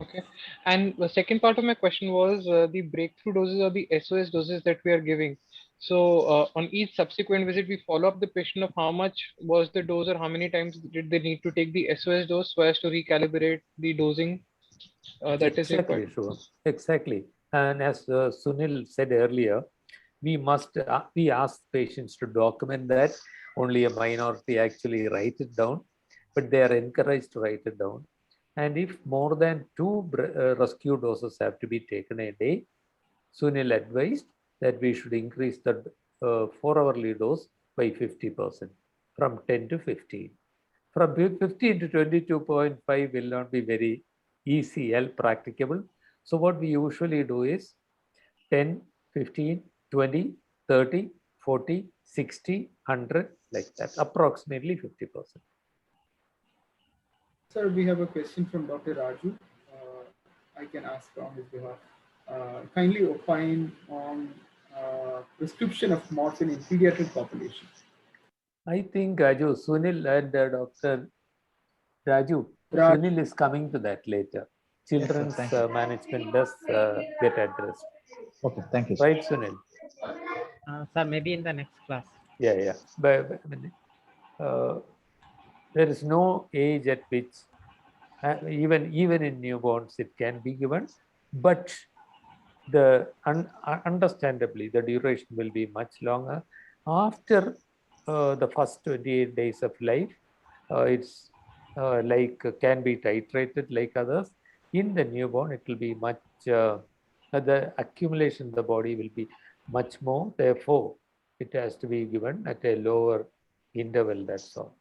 Okay. And the second part of my question was the breakthrough doses or the SOS doses that we are giving. So on each subsequent visit, we follow up the patient of how much was the dose or how many times did they need to take the SOS dose so as to recalibrate the dosing that is required. Sure. Exactly. And as Sunil said earlier, we ask patients to document that. Only a minority actually write it down, but they are encouraged to write it down. And if more than 2 rescue doses have to be taken a day, Sunil advised that we should increase the 4-hourly dose by 50%, from 10 to 15. From 15 to 22.5 will not be very easy and practicable. So what we usually do is 10, 15, 20, 30, 40, 60, 100, like that, approximately 50%. Sir, we have a question from Dr. Raju. I can ask on his behalf. Kindly opine on prescription of morphine in pediatric population. I think Raju, Sunil and Dr. Raju, Sunil is coming to that later. Children's management does get addressed. Okay, thank you. Right, Sunil? Sir, maybe in the next class. Yeah. But there is no age at which, even in newborns, it can be given, but understandably, the duration will be much longer. After the first 28 days of life, it's can be titrated like others. In the newborn, it will be much, the accumulation in the body will be much more. Therefore, it has to be given at a lower interval, that's all.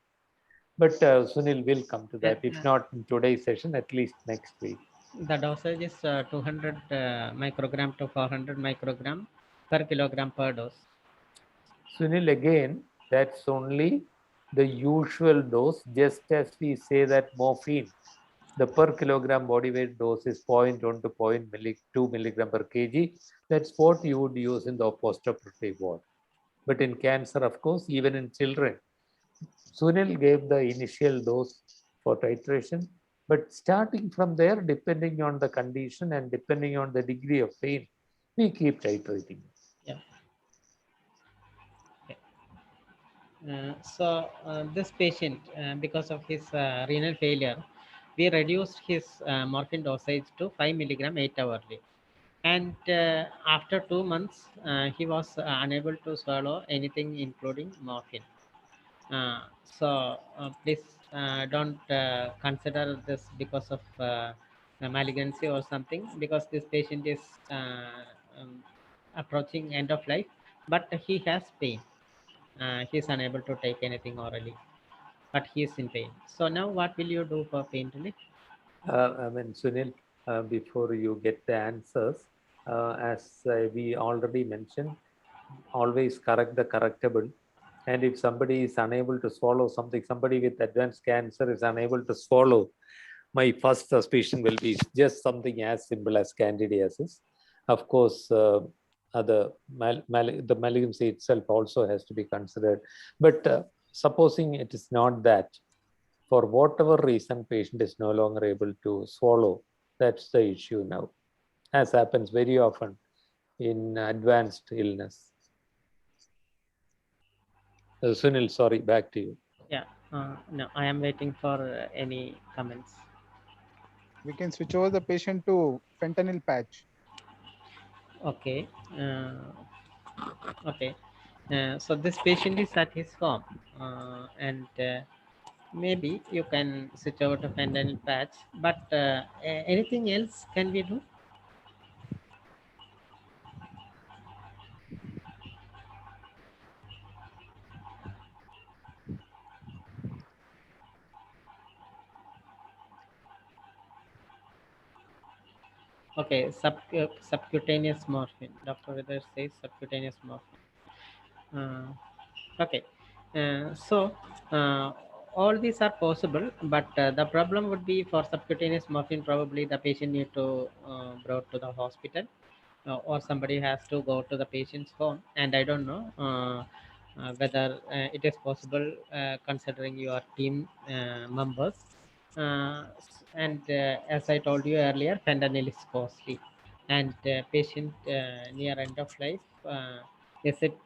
But Sunil will come to that, if not in today's session, at least next week. The dosage is 200 microgram to 400 microgram per kilogram per dose. Sunil, again, that's only the usual dose, just as we say that morphine, the per kilogram body weight dose is 0.1 to 0.2 milligram per kg. That's what you would use in the postoperative ward. But in cancer, of course, even in children, Sunil gave the initial dose for titration, but starting from there, depending on the condition and depending on the degree of pain, we keep titrating. Yeah. Okay. So this patient, because of his renal failure, we reduced his morphine dosage to 5 milligram 8 hourly. And after 2 months, he was unable to swallow anything, including morphine. So please don't consider this because of malignancy or something, because this patient is approaching end of life, but he has pain. He is unable to take anything orally, but he is in pain. So now what will you do for pain relief? Sunil, before you get the answers, as we already mentioned, always correct the correctable. And if somebody is unable to swallow something, somebody with advanced cancer is unable to swallow, my first suspicion will be just something as simple as candidiasis. Of course, the malignancy itself also has to be considered. But supposing it is not that, for whatever reason, patient is no longer able to swallow, that's the issue now, as happens very often in advanced illness. Sunil, sorry, back to you. Yeah, No, I am waiting for any comments. We can switch over the patient to fentanyl patch. Okay. Okay. So this patient is at his home, and maybe you can switch over to fentanyl patch. But anything else can we do? Okay, subcutaneous morphine. Dr. Vidar says subcutaneous morphine. Okay, so all these are possible, but the problem would be for subcutaneous morphine. Probably the patient need to brought to the hospital, or somebody has to go to the patient's home. And I don't know whether it is possible considering your team members. And as I told you earlier, fentanyl is costly, and patient near end of life. Is it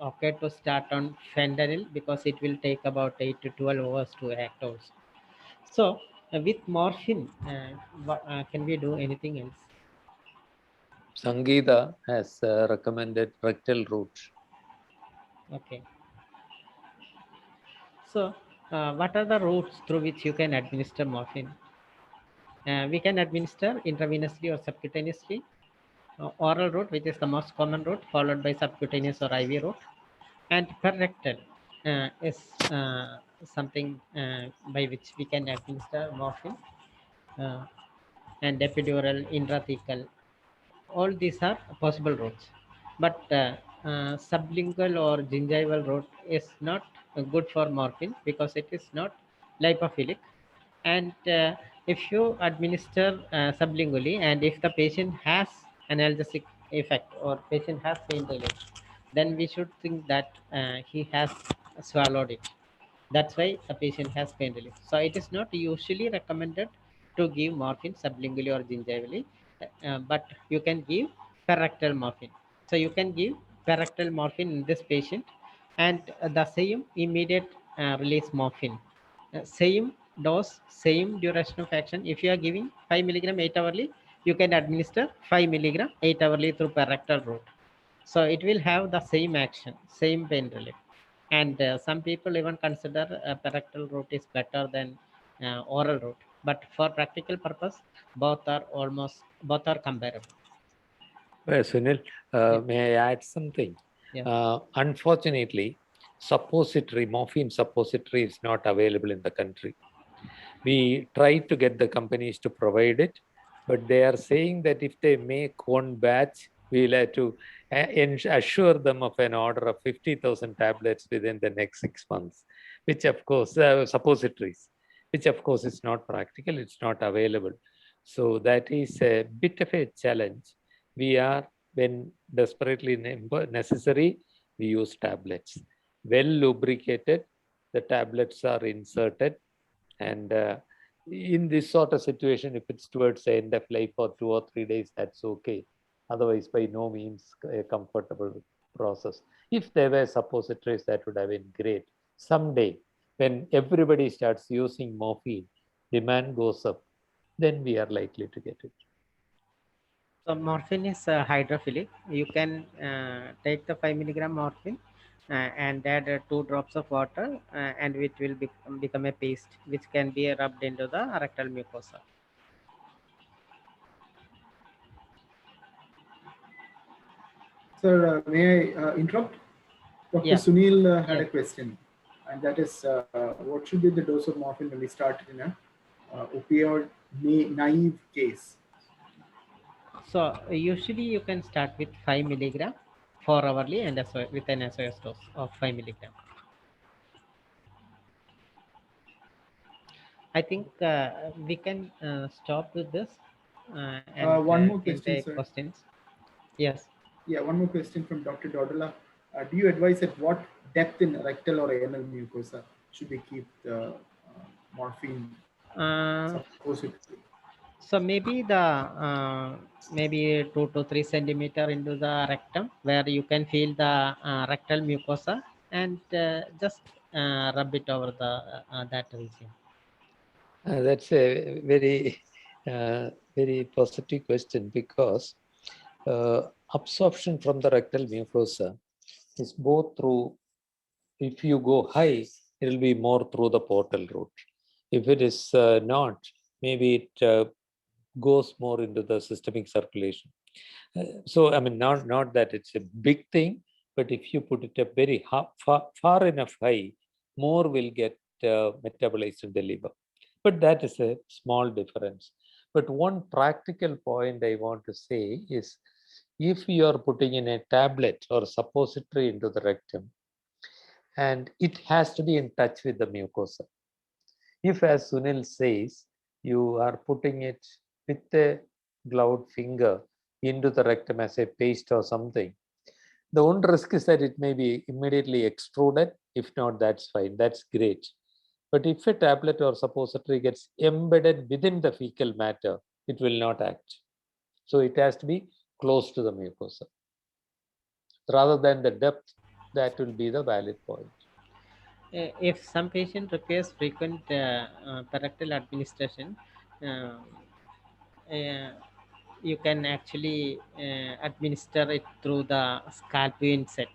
okay to start on fentanyl, because it will take about 8 to 12 hours to act also. So with morphine, can we do anything else? Sangeeta has recommended rectal route. Okay. So what are the routes through which you can administer morphine? We can administer intravenously or subcutaneously. Oral route, which is the most common route, followed by subcutaneous or IV route. And perrectal is something by which we can administer morphine, and epidural, intrathecal. All these are possible routes, but sublingual or gingival route is not good for morphine because it is not lipophilic. And if you administer sublingually, and if the patient has analgesic effect or patient has pain relief, then we should think that he has swallowed it. That's why the patient has pain relief. So it is not usually recommended to give morphine sublingually or gingivally, but you can give perrectal morphine. So you can give perrectal morphine in this patient, and the same immediate release morphine. Same dose, same duration of action. If you are giving 5 milligram 8 hourly, you can administer 5 milligram 8 hourly through perrectal route. So it will have the same action, same pain relief. And some people even consider perrectal route is better than oral route. But for practical purpose, both are comparable. Well, Sunil, may I add something? Yeah. Unfortunately, morphine suppository is not available in the country. We tried to get the companies to provide it, but they are saying that if they make one batch, we'll have to assure them of an order of 50,000 tablets within the next 6 months, which of course, suppositories, which of course is not practical, it's not available. So that is a bit of a challenge. We are, when desperately necessary, we use tablets. Well lubricated, the tablets are inserted. And in this sort of situation, if it's towards the end of life for 2 or 3 days, that's okay. Otherwise, by no means a comfortable process. If there were suppositories, that would have been great. Someday, when everybody starts using morphine, demand goes up, then we are likely to get it. So morphine is hydrophilic. You can take the 5 milligram morphine and add 2 drops of water, and it will become a paste which can be rubbed into the rectal mucosa. Sir, may I interrupt? Dr. Yeah. Sunil had a question, and that is, what should be the dose of morphine when we start in a opioid naive case? So usually you can start with 5 milligram 4 hourly and with an SOS dose of 5 milligram. I think we can stop with this. And one more question, sir. Questions. Yes. Yeah, one more question from Dr. Dodala. Do you advise at what depth in rectal or anal mucosa should we keep the morphine suppository? So maybe maybe 2 to 3 centimeter into the rectum, where you can feel the rectal mucosa, and just rub it over the that region. That's a very positive question, because absorption from the rectal mucosa is both through, if you go high, it will be more through the portal route. If it is not, maybe it goes more into the systemic circulation. So, I mean, not that it's a big thing, but if you put it up very far enough high, more will get metabolized in the liver. But that is a small difference. But one practical point I want to say is, if you are putting in a tablet or suppository into the rectum, and it has to be in touch with the mucosa. If, as Sunil says, you are putting it with a gloved finger into the rectum as a paste or something, the one risk is that it may be immediately extruded. If not, that's fine, that's great. But if a tablet or suppository gets embedded within the fecal matter, it will not act. So it has to be close to the mucosa. Rather than the depth, that will be the valid point. If some patient requires frequent parectal administration, uh, you can actually administer it through the scalpel set.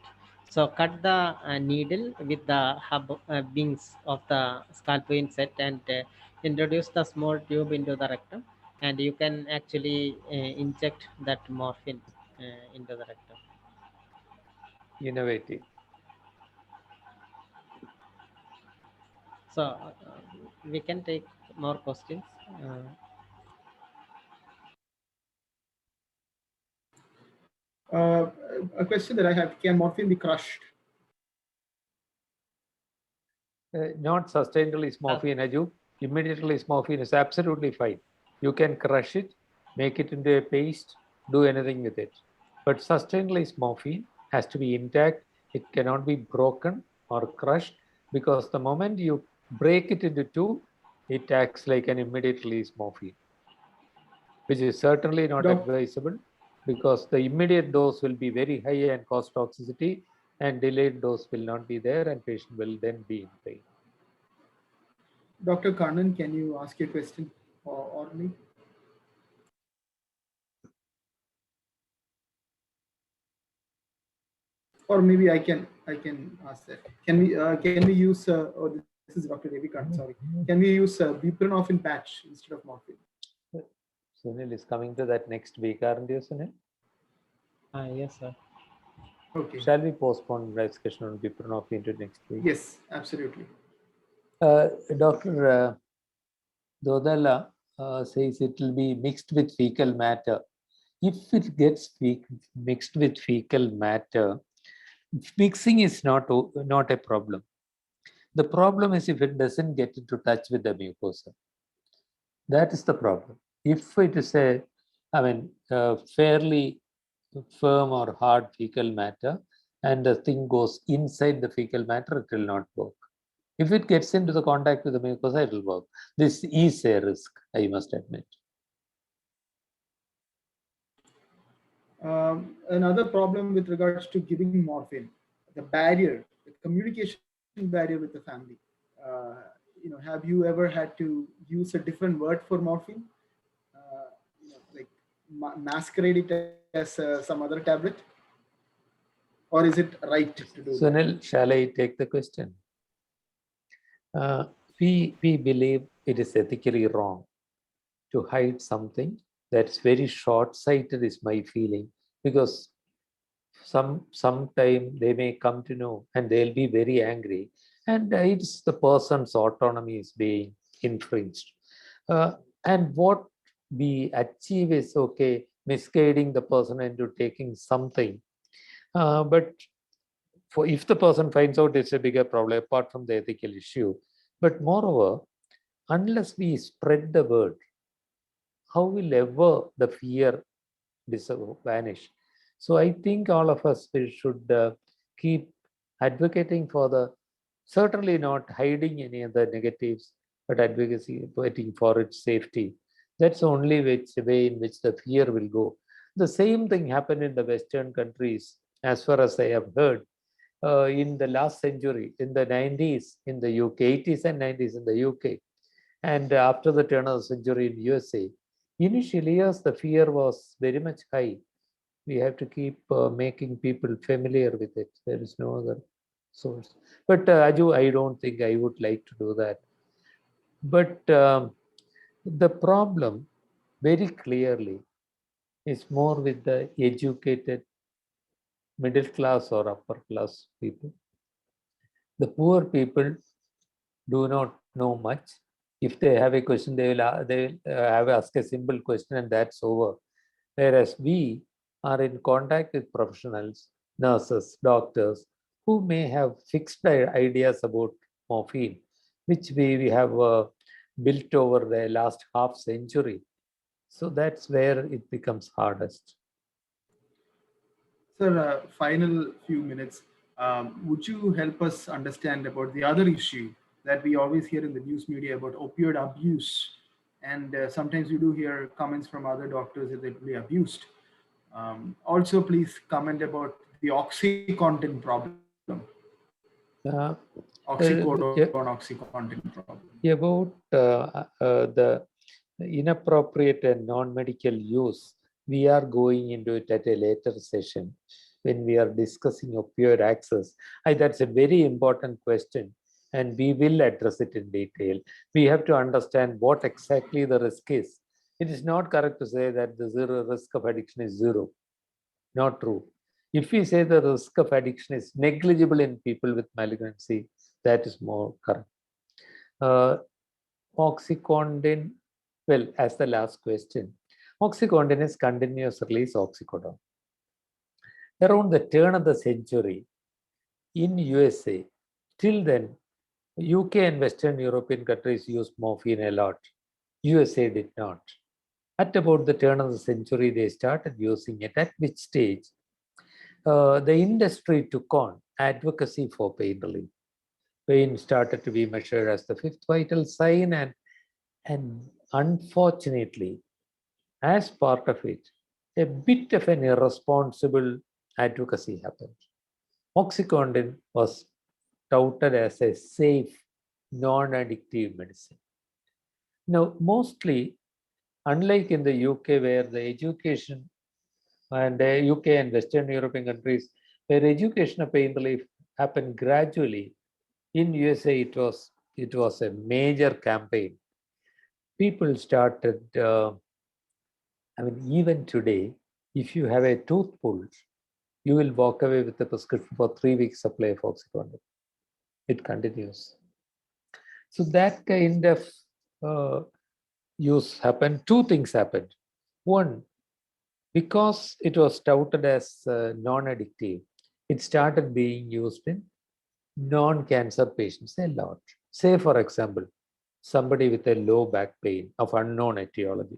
So cut the needle with the hub wings of the scalpel set and introduce the small tube into the rectum, and you can actually inject that morphine into the rectum. Innovative. So we can take more questions. A question that I have: can morphine be crushed? Not sustained release morphine, Aju. Immediate release morphine is absolutely fine. You can crush it, make it into a paste, do anything with it. But sustained release morphine has to be intact. It cannot be broken or crushed, because the moment you break it into two, it acts like an immediate release morphine, which is certainly not advisable, because the immediate dose will be very high and cause toxicity, and delayed dose will not be there, and patient will then be in pain. Dr. Karnan, can you ask your question orally? Or maybe I can ask that. Can we use oh, this is Dr. Ravi Karnan, sorry. Can we use buprenorphine patch instead of morphine? Sunil is coming to that next week, aren't you, Sunil? Yes, sir. Okay. Shall we postpone discussion on buprenorphine to next week? Yes, absolutely. Dr. Dodala says it will be mixed with fecal matter. If it gets mixed with fecal matter, mixing is not a problem. The problem is if it doesn't get into touch with the mucosa. That is the problem. If it is fairly firm or hard fecal matter, and the thing goes inside the fecal matter, it will not work. If it gets into the contact with the mucosa, it will work. This is a risk, I must admit. Another problem with regards to giving morphine, the barrier, the communication barrier with the family. Have you ever had to use a different word for morphine? Like masquerade it as some other tablet? Or is it right to do Sunil, that? shall I take the question? We believe it is ethically wrong to hide something. That's very short-sighted, is my feeling, because sometime they may come to know and they'll be very angry, and it's the person's autonomy is being infringed. And what we achieve is, okay, misguiding the person into taking something, but if the person finds out, it's a bigger problem apart from the ethical issue. But moreover, unless we spread the word, how will ever the fear vanish? So I think all of us should keep advocating for certainly not hiding any of the negatives, but advocating for its safety. That's the only way in which the fear will go. The same thing happened in the Western countries, as far as I have heard. in the last century, in the 90s in the UK, 80s and 90s in the UK, and after the turn of the century in USA. Initially, yes, the fear was very much high. We have to keep making people familiar with it. There is no other source. But Aju, I don't think I would like to do that. But the problem very clearly is more with the educated middle class or upper class people. The poor people do not know much. If they have a question, they will have asked a simple question and that's over. Whereas we are in contact with professionals, nurses, doctors, who may have fixed ideas about morphine, which we have built over the last half century. So that's where it becomes hardest. Sir, final few minutes. Would you help us understand about the other issue that we always hear in the news media about opioid abuse? And sometimes we do hear comments from other doctors that they will be abused. Also, please comment about the OxyContin problem. OxyContin problem. About the inappropriate and non-medical use, we are going into it at a later session when we are discussing opioid access. That's a very important question and we will address it in detail. We have to understand what exactly the risk is. It is not correct to say that the zero risk of addiction is zero. Not true. If we say the risk of addiction is negligible in people with malignancy, that is more correct. OxyContin, well, as the last question, OxyContin is continuous release oxycodone. Around the turn of the century, in USA, till then, UK and Western European countries used morphine a lot. USA did not. At about the turn of the century, they started using it, at which stage the industry took on advocacy for pain relief. Pain started to be measured as the fifth vital sign, and unfortunately, as part of it, a bit of an irresponsible advocacy happened. OxyContin was touted as a safe, non-addictive medicine. Now, mostly, unlike in the UK, where the education and the UK and Western European countries, where education of pain relief happened gradually, in USA it was a major campaign. People started, even today, if you have a tooth pulled, you will walk away with a prescription for 3 weeks supply of OxyContin. It continues. So that kind of use happened. Two things happened. One, because it was touted as non-addictive, it started being used in non-cancer patients a lot. Say, for example, somebody with a low back pain of unknown etiology.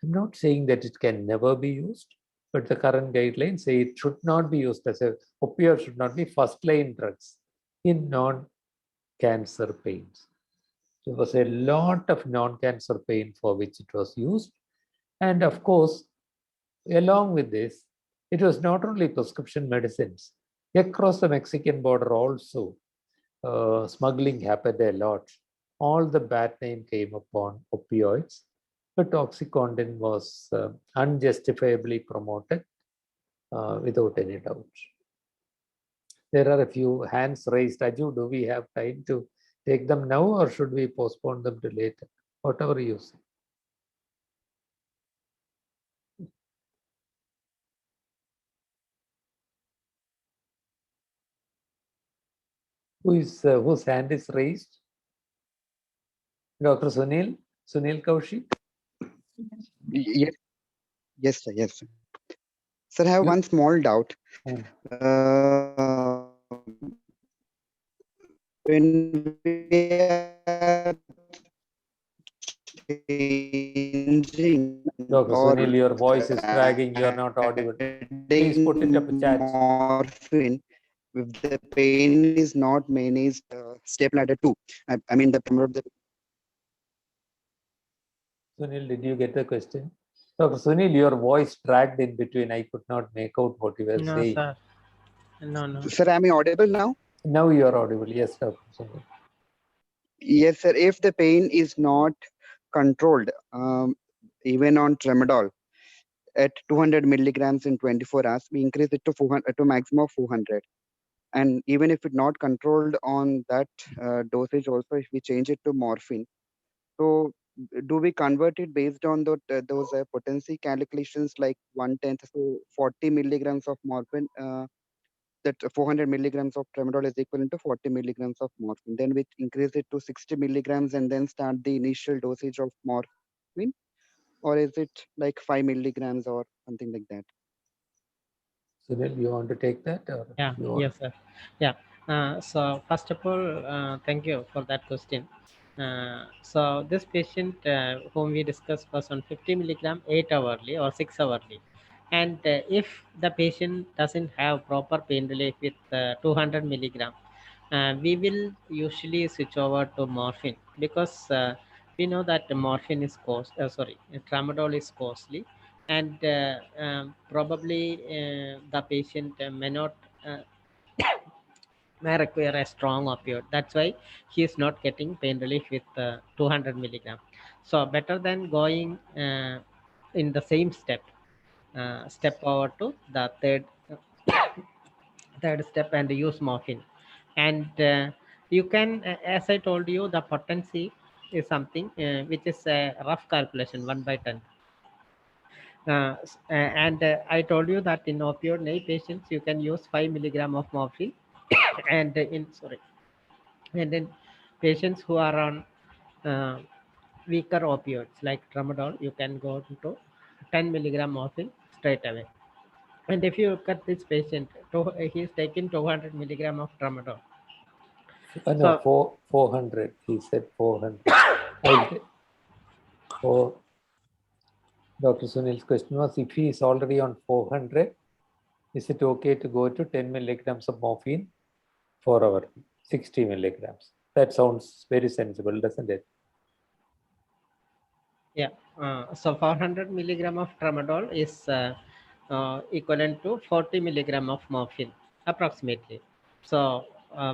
I'm not saying that it can never be used, but the current guidelines say it should not be used as a opioid, should not be first-line drugs in non-cancer pains. There was a lot of non-cancer pain for which it was used. And of course, along with this, it was not only prescription medicines. Across the Mexican border also, smuggling happened a lot. All the bad name came upon opioids, but OxyContin was unjustifiably promoted without any doubt. There are a few hands raised. Aju, do we have time to take them now or should we postpone them to later? Whatever you say. Whose hand is raised? Dr. Sunil Kaushik? Yes, sir. Yes, sir. Sir, I have one small doubt. When we are changing, Dr. Sunil, your voice is dragging. You are not audible. Please put it up in chat. Morphine, if the pain is not managed, step ladder 2. I mean, the promote the. Sunil, did you get the question? Dr. Sunil, your voice dragged in between. I could not make out what you were saying. Sir. No. Sir, am I audible now? Now you are audible. Yes, Dr. Sunil. Yes, sir. If the pain is not controlled, even on tramadol at 200 milligrams in 24 hours, we increase it to 400 to maximum of 400. And even if it's not controlled on that dosage, also if we change it to morphine, so do we convert it based on those potency calculations like 1/10, so 40 milligrams of morphine? That 400 milligrams of tramadol is equivalent to 40 milligrams of morphine. Then we increase it to 60 milligrams and then start the initial dosage of morphine, or is it like 5 milligrams or something like that? Sunil, you want to take that? Or Yeah, you want... yes, sir. Yeah. So first of all, thank you for that question. So this patient whom we discussed was on 50 milligram 8 hourly or 6 hourly. And if the patient doesn't have proper pain relief with 200 milligram, we will usually switch over to morphine because we know that the morphine is tramadol is costly, and probably the patient may not may require a strong opioid. That's why he is not getting pain relief with 200 milligram. So better than going in the same step over to the third step and use morphine. And you can, as I told you, the potency is something which is a rough calculation, 1/10. And I told you that in opioid naive patients you can use 5 milligram of morphine, and and in patients who are on weaker opioids like tramadol, you can go to 10 milligram morphine straight away. And if you look at this patient, he is taking 200 milligram of tramadol. No, 400. He said 400. For Dr. Sunil's question was, if he is already on 400, is it okay to go to 10 milligrams of morphine for our 60 milligrams? That sounds very sensible, doesn't it? Yeah. So 400 milligram of tramadol is equivalent to 40 milligram of morphine, approximately. So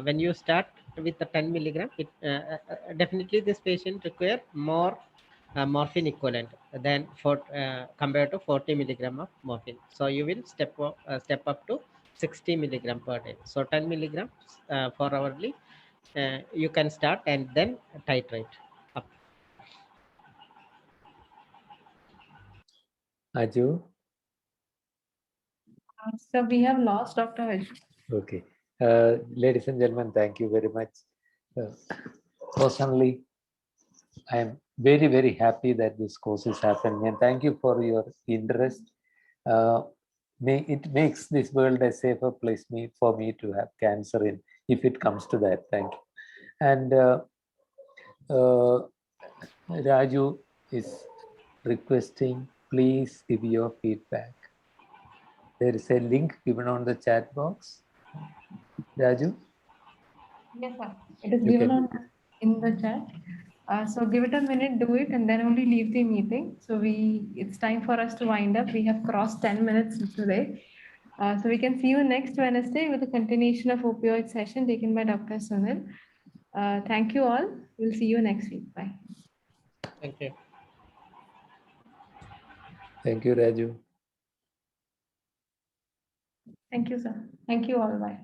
when you start with the 10 milligram, it definitely this patient require more morphine equivalent than compared to 40 milligram of morphine. So you will step up to 60 milligram per day. So 10 milligrams for hourly you can start and then titrate up. Aju? So we have lost Dr. Vish. Okay. Ladies and gentlemen, thank you very much. Personally, I am very, very happy that this course is happening, and thank you for your interest. It makes this world a safer place for me to have cancer in, if it comes to that. Thank you. And Raju is requesting, please give your feedback. There is a link given on the chat box. Raju? Yes, sir. It is given in the chat. So give it a minute, do it, and then only leave the meeting. So it's time for us to wind up. We have crossed 10 minutes today. So we can see you next Wednesday with a continuation of opioid session taken by Dr. Sunil. Thank you all. We'll see you next week. Bye. Thank you. Thank you, Raju. Thank you, sir. Thank you all. Bye.